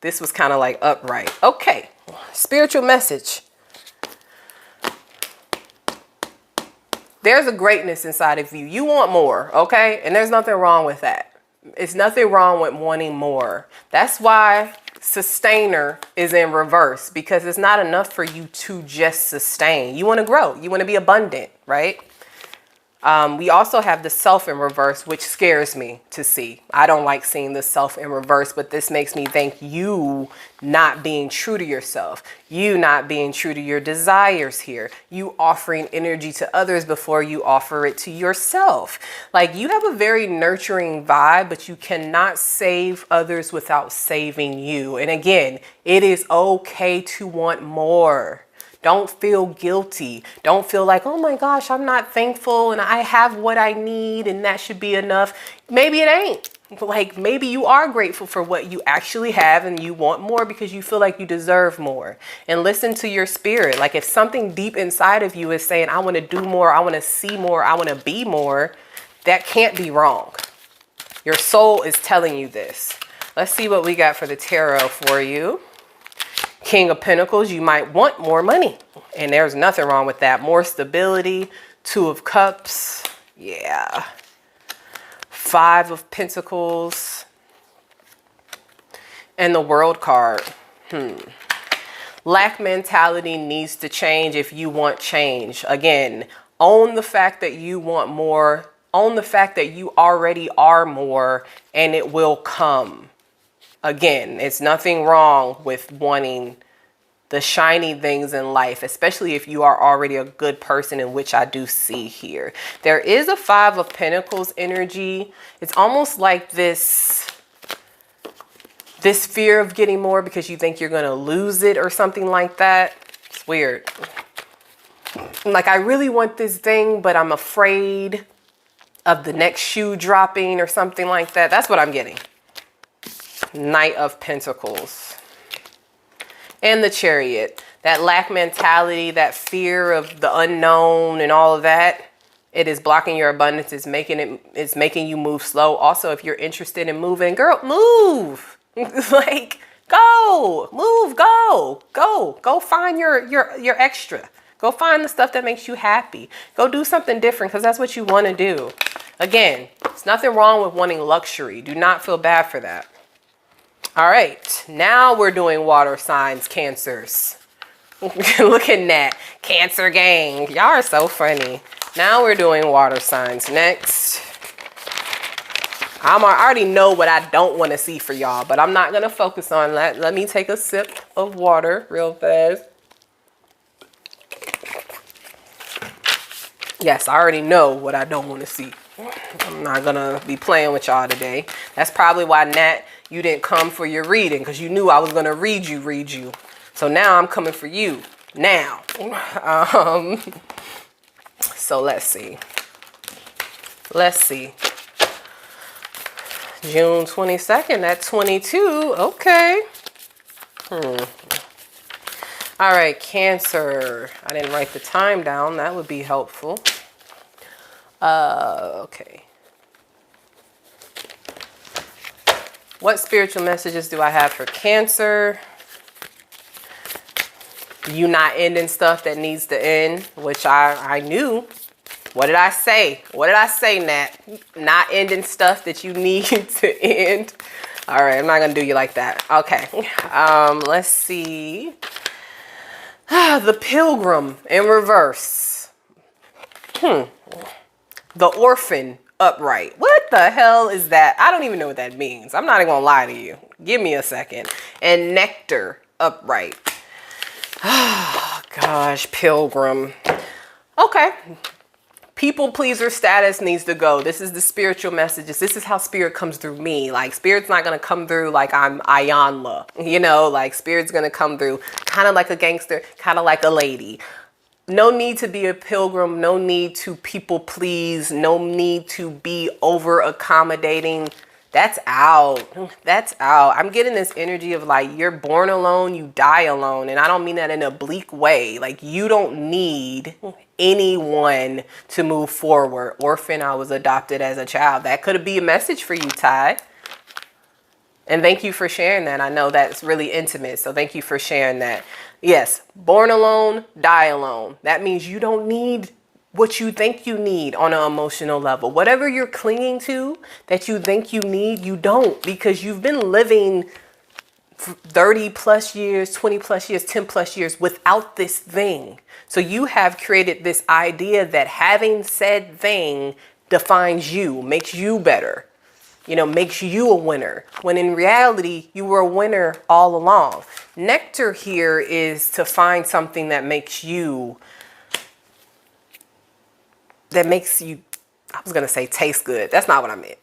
This was kind of like upright. Okay. Spiritual message. There's a greatness inside of you. You want more, okay? And there's nothing wrong with that. It's nothing wrong with wanting more. That's why Sustainer is in reverse, because it's not enough for you to just sustain. You want to grow. You want to be abundant, right? We also have the Self in reverse, which scares me to see. I don't like seeing the Self in reverse, but this makes me think you not being true to yourself, you not being true to your desires here, you offering energy to others before you offer it to yourself. Like, you have a very nurturing vibe, but you cannot save others without saving you. And again, it is okay to want more. Don't feel guilty. Don't feel like, oh my gosh, I'm not thankful and I have what I need and that should be enough. Maybe it ain't. Like, maybe you are grateful for what you actually have and you want more because you feel like you deserve more. And listen to your spirit. Like, if something deep inside of you is saying, I want to do more, I want to see more, I want to be more, that can't be wrong. Your soul is telling you this. Let's see what we got for the tarot for you. King of Pentacles, you might want more money. And there's nothing wrong with that. More stability. 2 of Cups. Yeah. 5 of Pentacles. And the World card. Lack mentality needs to change if you want change. Again, own the fact that you want more. Own the fact that you already are more, and it will come. Again, it's nothing wrong with wanting the shiny things in life, especially if you are already a good person, in which I do see here. There is a 5 of Pentacles energy. It's almost like this fear of getting more because you think you're going to lose it or something like that. It's weird. Like, I really want this thing, but I'm afraid of the next shoe dropping or something like that. That's what I'm getting. Knight of Pentacles. And the Chariot. That lack mentality, that fear of the unknown and all of that, it is blocking your abundance. It's making you move slow. Also, if you're interested in moving, girl, move. Like, go, move, go find your extra. Go find the stuff that makes you happy. Go do something different, because that's what you want to do. Again, it's nothing wrong with wanting luxury. Do not feel bad for that. All right, now we're doing water signs, Cancers. Look at that, Cancer gang. Y'all are so funny. Now we're doing water signs next. I already know what I don't want to see for y'all, but I'm not going to focus on that. Let me take a sip of water real fast. Yes, I already know what I don't want to see. I'm not going to be playing with y'all today. That's probably why, Nat, you didn't come for your reading, because you knew I was going to read you. So now I'm coming for you. Now. So let's see. June 22nd, that's 22. Okay. All right, Cancer. I didn't write the time down. That would be helpful. Okay. What spiritual messages do I have for Cancer? You not ending stuff that needs to end, which I knew. What did I say? Nat? Not ending stuff that you need to end. All right, I'm not going to do you like that. Okay. Let's see. The Pilgrim in reverse. The Orphan upright. What the hell is that? I don't even know what that means. I'm not even gonna lie to you. Give me a second. And Nectar upright. Oh gosh, Pilgrim. Okay. People pleaser status needs to go. This is the spiritual messages. This is how spirit comes through me. Like, spirit's not going to come through like I'm Ayanla. You know, like, spirit's going to come through kind of like a gangster, kind of like a lady. No need to be a pilgrim. No need to people please. No need to be over accommodating. That's out. That's out. I'm getting this energy of like, you're born alone, you die alone. And I don't mean that in a bleak way. Like, you don't need anyone to move forward. Orphan, I was adopted as a child. That could be a message for you, Ty. And thank you for sharing that. I know that's really intimate. So thank you for sharing that. Yes, born alone, die alone. That means you don't need what you think you need on an emotional level. Whatever you're clinging to that you think you need, you don't, because you've been living 30 plus years, 20 plus years, 10 plus years without this thing. So you have created this idea that having said thing defines you, makes you better, you know, makes you a winner, when in reality, you were a winner all along. Nectar here is to find something that makes you, I was going to say taste good. That's not what I meant.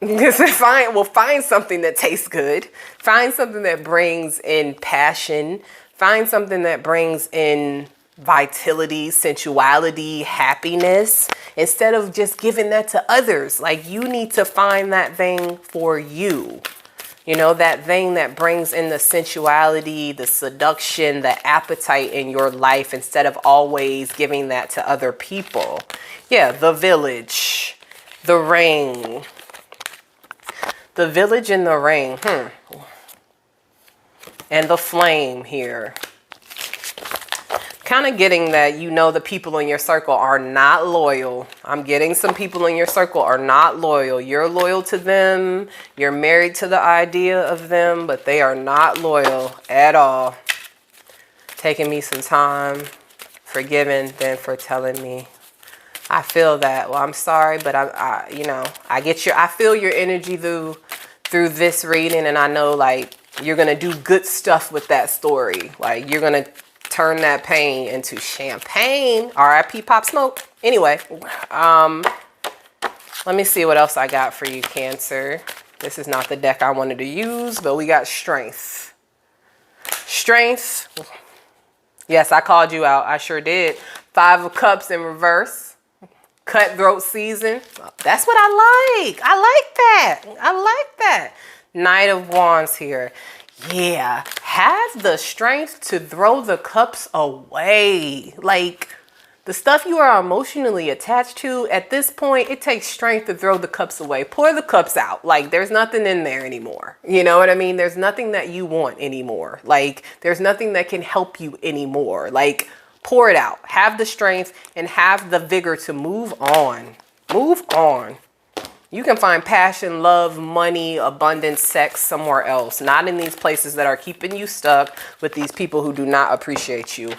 Find something that tastes good. Find something that brings in passion. Find something that brings in vitality, sensuality, happiness, instead of just giving that to others. Like, you need to find that thing for you. You know, that thing that brings in the sensuality, the seduction, the appetite in your life, instead of always giving that to other people. Yeah, the Village, the Ring. The Village and the Ring. And the Flame here. kind of getting that, you know, the people in your circle are not loyal. I'm getting some people in your circle are not loyal. You're loyal to them. You're married to the idea of them, but they are not loyal at all. Taking me some time, forgiving them for telling me. I feel that. Well, I'm sorry, but you know, I feel your energy through this reading, and I know like you're gonna do good stuff with that story. Like you're gonna turn that pain into champagne. R.I.P. Pop Smoke. Anyway, let me see what else I got for you, Cancer. This is not the deck I wanted to use, but we got strength. Strength. Yes, I called you out. I sure did. 5 of Cups in reverse. Cutthroat season. That's what I like. I like that. I like that. Knight of Wands here. Yeah. Have the strength to throw the cups away. Like the stuff you are emotionally attached to at this point, it takes strength to throw the cups away. Pour the cups out. Like there's nothing in there anymore. You know what I mean? There's nothing that you want anymore. Like there's nothing that can help you anymore. Like pour it out. Have the strength and have the vigor to move on. Move on. You can find passion, love, money, abundance, sex somewhere else. Not in these places that are keeping you stuck with these people who do not appreciate you.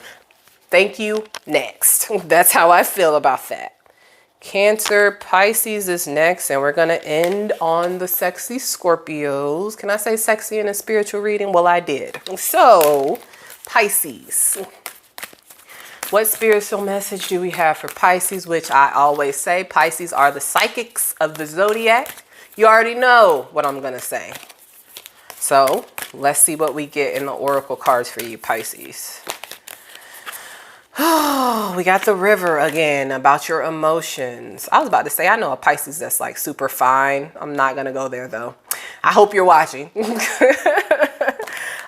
Thank you. Next. That's how I feel about that. Cancer, Pisces is next, and we're going to end on the sexy Scorpios. Can I say sexy in a spiritual reading? Well, I did. So, Pisces. What spiritual message do we have for Pisces? Which I always say, Pisces are the psychics of the zodiac. You already know what I'm going to say. So, let's see what we get in the oracle cards for you, Pisces. Oh, we got the River again about your emotions. I was about to say, I know a Pisces that's like super fine. I'm not going to go there though. I hope you're watching.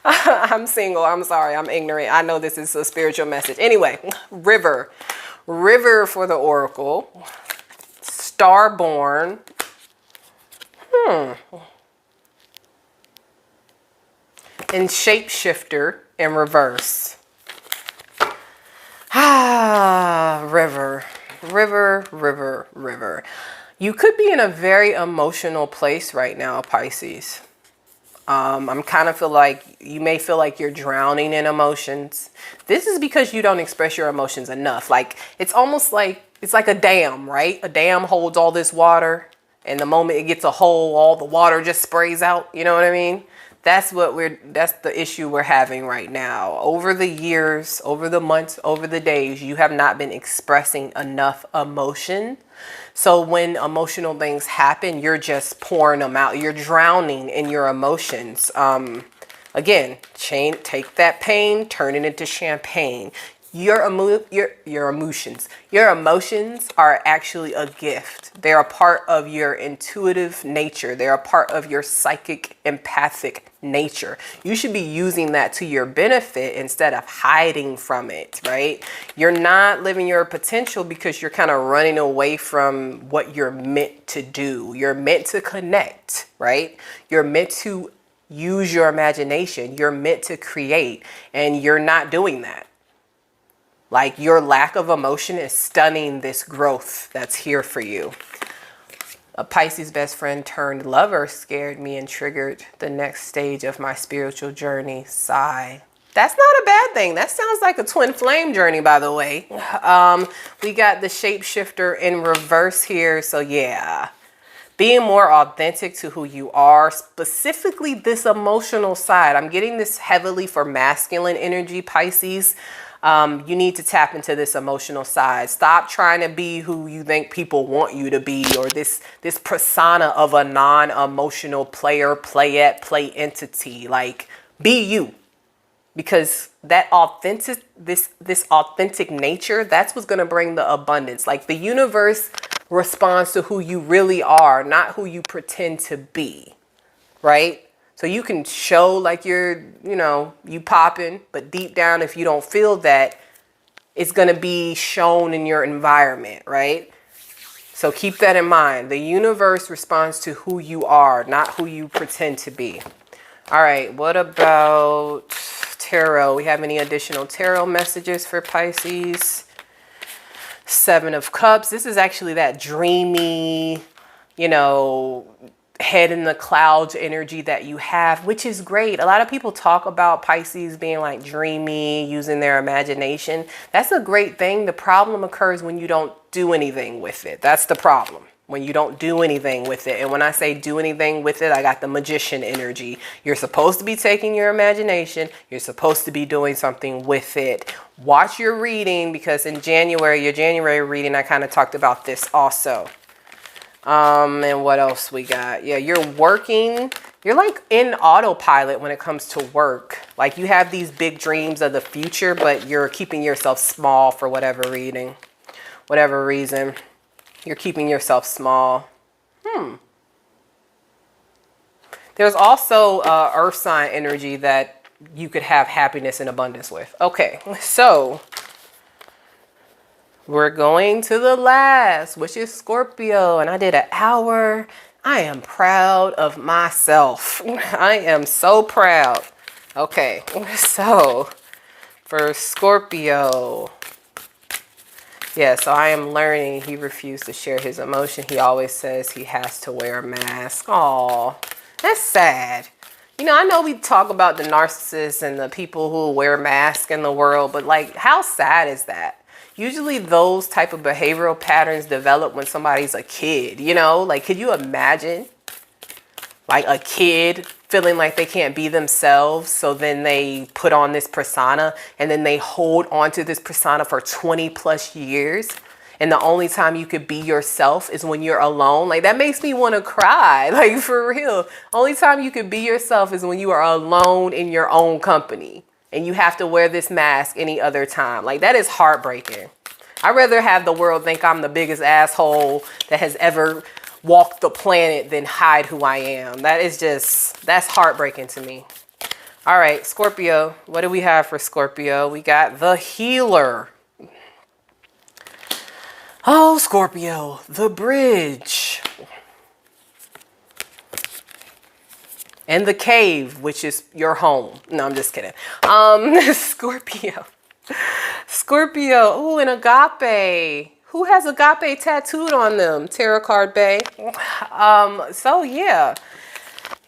I'm single. I'm sorry. I'm ignorant. I know this is a spiritual message. Anyway, River. River for the oracle. Starborn. And Shapeshifter in reverse. River. River, river, river. You could be in a very emotional place right now, Pisces. I'm kind of feel like you may feel like you're drowning in emotions. This is because you don't express your emotions enough. Like it's almost like it's like a dam, right? A dam holds all this water, and the moment it gets a hole, all the water just sprays out. You know what I mean? That's the issue we're having right now. Over the years, over the months, over the days, you have not been expressing enough emotion. So when emotional things happen, you're just pouring them out. You're drowning in your emotions. Again, take that pain, turn it into champagne. Your emotions are actually a gift. They're a part of your intuitive nature. They're a part of your psychic, empathic nature. You should be using that to your benefit instead of hiding from it, right? You're not living your potential because you're kind of running away from what you're meant to do. You're meant to connect, right? You're meant to use your imagination. You're meant to create, and you're not doing that. Like your lack of emotion is stunning this growth that's here for you. A Pisces best friend turned lover scared me and triggered the next stage of my spiritual journey. Sigh. That's not a bad thing. That sounds like a twin flame journey, by the way. We got the shapeshifter in reverse here. So yeah, being more authentic to who you are, specifically this emotional side. I'm getting this heavily for masculine energy, Pisces. You need to tap into this emotional side. Stop trying to be who you think people want you to be, or this persona of a non-emotional player, playette, play entity. Like, be you. Because that this authentic nature, that's what's going to bring the abundance. Like the universe responds to who you really are, not who you pretend to be, right? So you can show like you're, you popping, but deep down, if you don't feel that, it's going to be shown in your environment, right? So keep that in mind. The universe responds to who you are, not who you pretend to be. All right. What about Tarot. We have any additional tarot messages for Pisces? Seven of Cups. This is actually that dreamy, you know, head in the clouds energy that you have, which is great. A lot of people talk about Pisces being like dreamy, using their imagination. That's a great thing. The problem occurs when you don't do anything with it. That's the problem. When you don't do anything with it. And when I say do anything with it, I got the magician energy. You're supposed to be taking your imagination. You're supposed to be doing something with it. Watch your reading, because in January, your January reading, I kind of talked about this also. And what else we got? Yeah, you're working. You're like in autopilot when it comes to work. Like you have these big dreams of the future, but you're keeping yourself small for whatever reason. You're keeping yourself small. There's also earth sign energy that you could have happiness and abundance with. Okay, so we're going to the last, which is Scorpio. And I did an hour. I am proud of myself. I am so proud. Okay, so for Scorpio. Yeah, so I am learning. He refused to share his emotion. He always says he has to wear a mask. Aw, that's sad. You know, I know we talk about the narcissists and the people who wear masks in the world, but like, how sad is that? Usually those type of behavioral patterns develop when somebody's a kid, you know? Like, could you imagine like a kid feeling like they can't be themselves, so then they put on this persona and then they hold on to this persona for 20 plus years, and the only time you could be yourself is when you're alone? Like, that makes me want to cry, like, for real. Only time you could be yourself is when you are alone in your own company, and you have to wear this mask any other time. Like, that is heartbreaking. I'd rather have the world think I'm the biggest asshole that has ever walk the planet than hide who I am. That is just, that's heartbreaking to me. All right, Scorpio. What do we have for Scorpio? We got the healer. Oh, Scorpio, the bridge. And the cave, which is your home. No, I'm just kidding. Scorpio. Scorpio. Ooh, an agape. Who has agape tattooed on them? Tarot card bae. So yeah.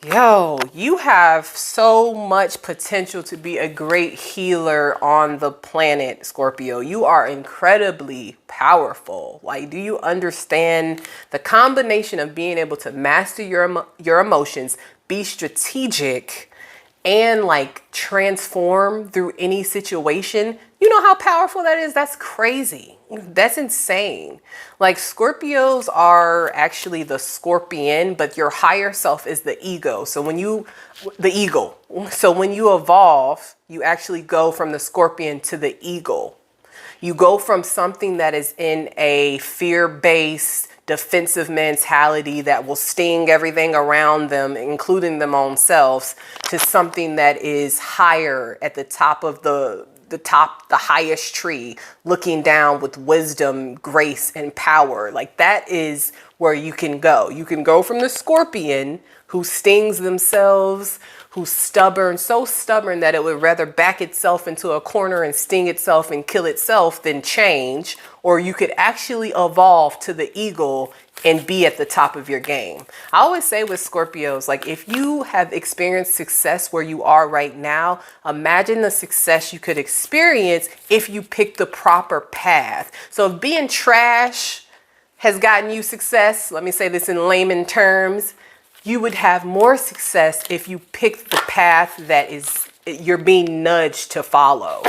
Yo, you have so much potential to be a great healer on the planet, Scorpio. You are incredibly powerful. Like, do you understand the combination of being able to master your emotions, be strategic, and like transform through any situation? You know how powerful that is? That's crazy. That's insane. Like, Scorpios are actually the scorpion, but your higher self is the ego. So when you evolve, you actually go from the scorpion to the eagle. You go from something that is in a fear-based defensive mentality that will sting everything around them, including them own selves, to something that is higher at the top of the highest tree, looking down with wisdom, grace, and power. Like, that is where you can go. You can go from the scorpion who stings themselves, who's stubborn, so stubborn that it would rather back itself into a corner and sting itself and kill itself than change. Or you could actually evolve to the eagle and be at the top of your game. I always say with Scorpios, like, if you have experienced success where you are right now, imagine the success you could experience if you pick the proper path. So if being trash has gotten you success, let me say this in layman terms, you would have more success if you pick the path that is you're being nudged to follow.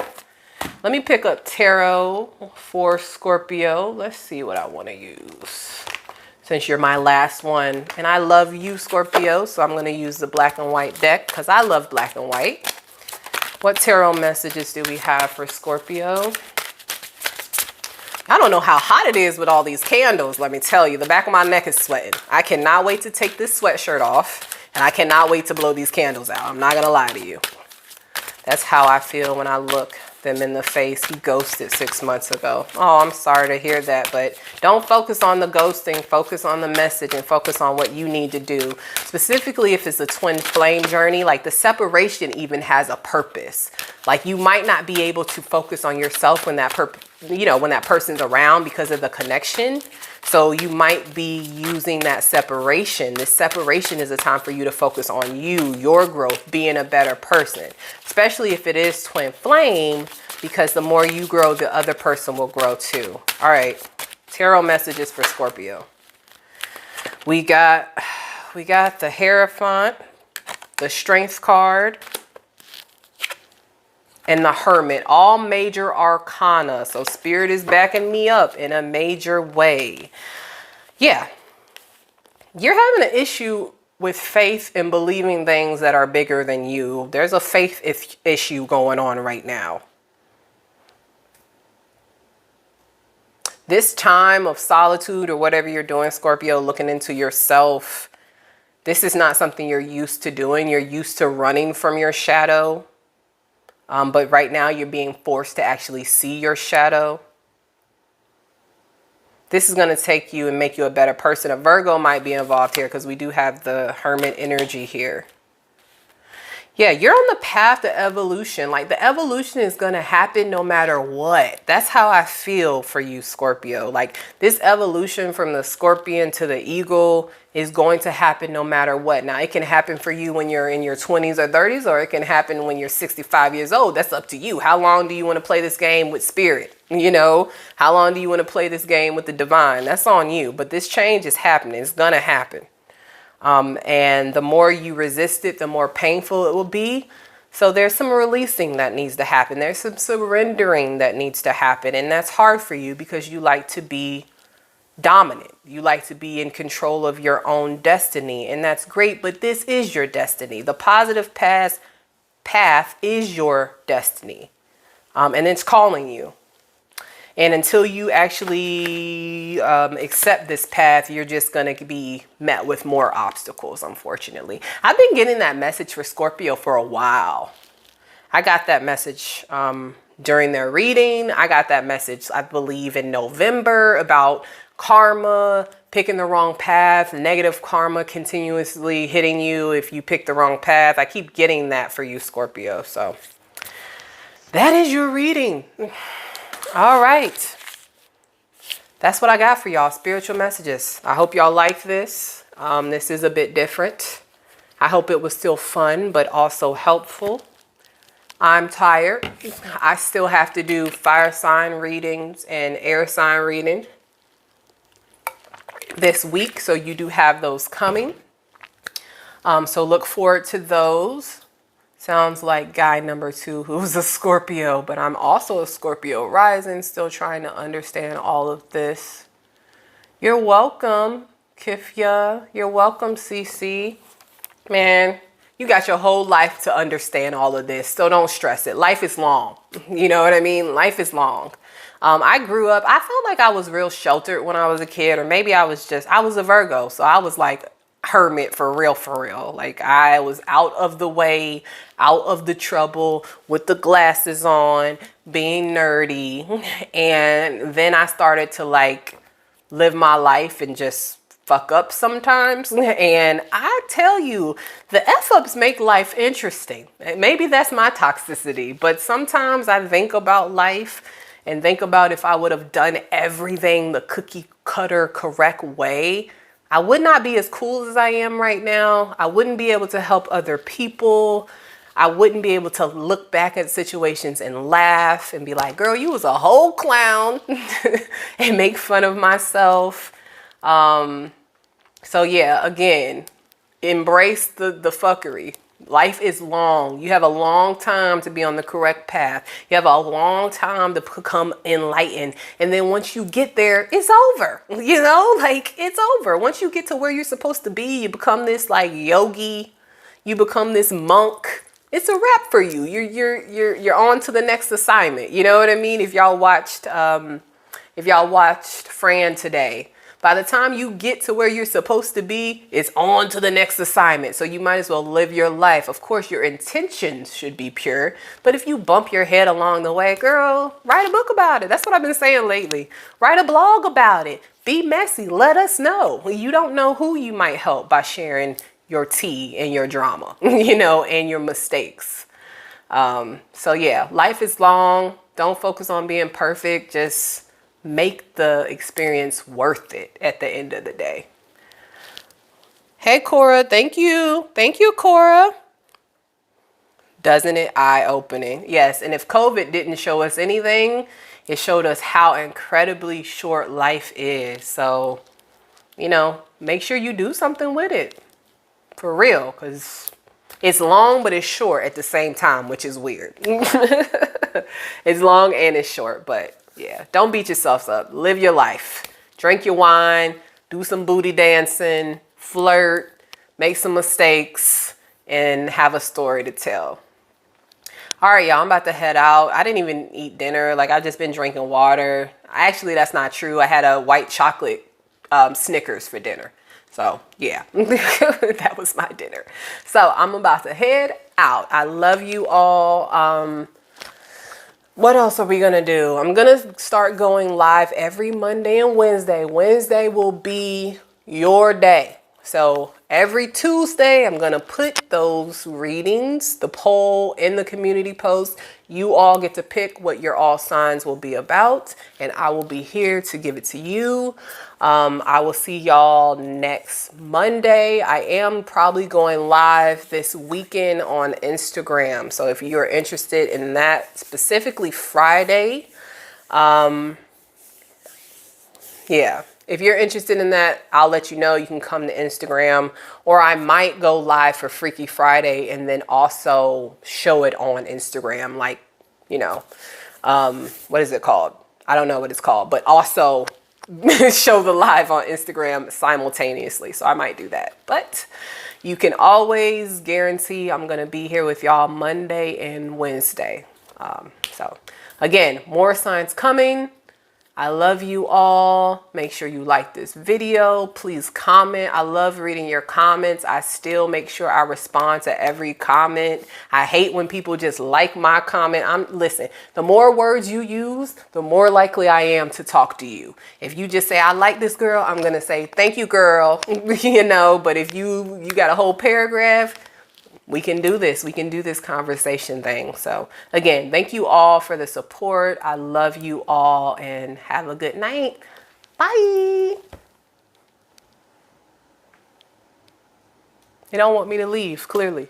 Let me pick up tarot for Scorpio. Let's see what I want to use, since you're my last one. And I love you, Scorpio, so I'm going to use the black and white deck because I love black and white. What tarot messages do we have for Scorpio? I don't know how hot it is with all these candles, let me tell you. The back of my neck is sweating. I cannot wait to take this sweatshirt off, and I cannot wait to blow these candles out. I'm not going to lie to you. That's how I feel when I look them in the face. He ghosted 6 months ago. Oh, I'm sorry to hear that, but don't focus on the ghosting. Focus on the message and focus on what you need to do. Specifically, if it's a twin flame journey, like the separation even has a purpose. Like you might not be able to focus on yourself when that when that person's around because of the connection. So you might be using that separation. This separation is a time for you to focus on you, your growth, being a better person, especially if it is twin flame, because the more you grow, the other person will grow too. All right. Tarot messages for Scorpio. We got the Hierophant, the Strength card, and the Hermit, all major arcana. So Spirit is backing me up in a major way. Yeah. You're having an issue with faith and believing things that are bigger than you. There's a faith issue going on right now. This time of solitude or whatever you're doing, Scorpio, looking into yourself, this is not something you're used to doing. You're used to running from your shadow. But right now you're being forced to actually see your shadow. This is going to take you and make you a better person. A Virgo might be involved here because we do have the Hermit energy here. Yeah, you're on the path to evolution. Like the evolution is going to happen no matter what. That's how I feel for you, Scorpio. Like this evolution from the scorpion to the eagle is going to happen no matter what. Now, it can happen for you when you're in your 20s or 30s, or it can happen when you're 65 years old. That's up to you. How long do you want to play this game with spirit? You know, how long do you want to play this game with the divine? That's on you. But this change is happening. It's going to happen. And the more you resist it, the more painful it will be. So there's some releasing that needs to happen. There's some surrendering that needs to happen. And that's hard for you because you like to be dominant. You like to be in control of your own destiny. And that's great. But this is your destiny. The positive path is your destiny. And it's calling you. And until you actually accept this path, you're just going to be met with more obstacles, unfortunately. I've been getting that message for Scorpio for a while. I got that message during their reading. I got that message, I believe, in November about karma, picking the wrong path, negative karma continuously hitting you if you pick the wrong path. I keep getting that for you, Scorpio. So that is your reading. All right. That's what I got for y'all. Spiritual messages. I hope y'all like this. This is a bit different. I hope it was still fun, but also helpful. I'm tired. I still have to do fire sign readings and air sign reading this week. So you do have those coming. So look forward to those. Sounds like guy number 2 who's a Scorpio, but I'm also a Scorpio rising, still trying to understand all of this. You're welcome, Kifya. You're welcome, CC. Man, you got your whole life to understand all of this, so don't stress it. Life is long. You know what I mean? Life is long. I grew up, I felt like I was real sheltered when I was a kid, or maybe I was a Virgo, so I was like hermit for real. Like I was out of the way, out of the trouble, with the glasses on, being nerdy. And then I started to like live my life and just fuck up sometimes. And I tell you, the F-ups make life interesting. Maybe that's my toxicity, but sometimes I think about life and think about if I would have done everything the cookie cutter correct way, I would not be as cool as I am right now. I wouldn't be able to help other people. I wouldn't be able to look back at situations and laugh and be like, girl, you was a whole clown and make fun of myself. So yeah, again, embrace the fuckery. Life is long. You have a long time to be on the correct path. You have a long time to become enlightened. And then once you get there, it's over. You know, like it's over. Once you get to where you're supposed to be, you become this like yogi. You become this monk. It's a wrap for you. You're on to the next assignment. You know what I mean? If y'all watched Fran today, by the time you get to where you're supposed to be, it's on to the next assignment. So you might as well live your life. Of course, your intentions should be pure. But if you bump your head along the way, girl, write a book about it. That's what I've been saying lately. Write a blog about it. Be messy. Let us know. You don't know who you might help by sharing your tea and your drama, you know, and your mistakes. So yeah, life is long. Don't focus on being perfect. Just make the experience worth it at the end of the day. Hey, Cora. Thank you. Thank you, Cora. Doesn't it eye-opening? Yes. And if COVID didn't show us anything, it showed us how incredibly short life is. So, you know, make sure you do something with it. For real. Because it's long, but it's short at the same time, which is weird. It's long and it's short, but yeah, don't beat yourselves up. Live your life. Drink your wine, do some booty dancing, flirt, make some mistakes, and have a story to tell. All right, y'all, I'm about to head out. I didn't even eat dinner. Like, I've just been drinking water. Actually, that's not true. I had a white chocolate Snickers for dinner. So yeah, that was my dinner. So I'm about to head out. I love you all. What else are we going to do? I'm going to start going live every Monday and Wednesday. Wednesday will be your day. So every Tuesday, I'm going to put those readings, the poll in the community post. You all get to pick what your all signs will be about, and I will be here to give it to you. I will see y'all next Monday. I am probably going live this weekend on Instagram. So if you're interested in that, specifically Friday, yeah. If you're interested in that, I'll let you know. You can come to Instagram, or I might go live for Freaky Friday and then also show it on Instagram. Like, you know, what is it called? I don't know what it's called, but also show the live on Instagram simultaneously. So I might do that, but you can always guarantee I'm going to be here with y'all Monday and Wednesday. So again, more signs coming. I love you all. Make sure you like this video. Please comment. I love reading your comments. I still make sure I respond to every comment. I hate when people just like my comment. Listen, the more words you use, the more likely I am to talk to you. If you just say, I like this girl, I'm going to say, thank you, girl. You know, but if you got a whole paragraph, we can do this. We can do this conversation thing. So again, thank you all for the support. I love you all and have a good night. Bye. They don't want me to leave, clearly.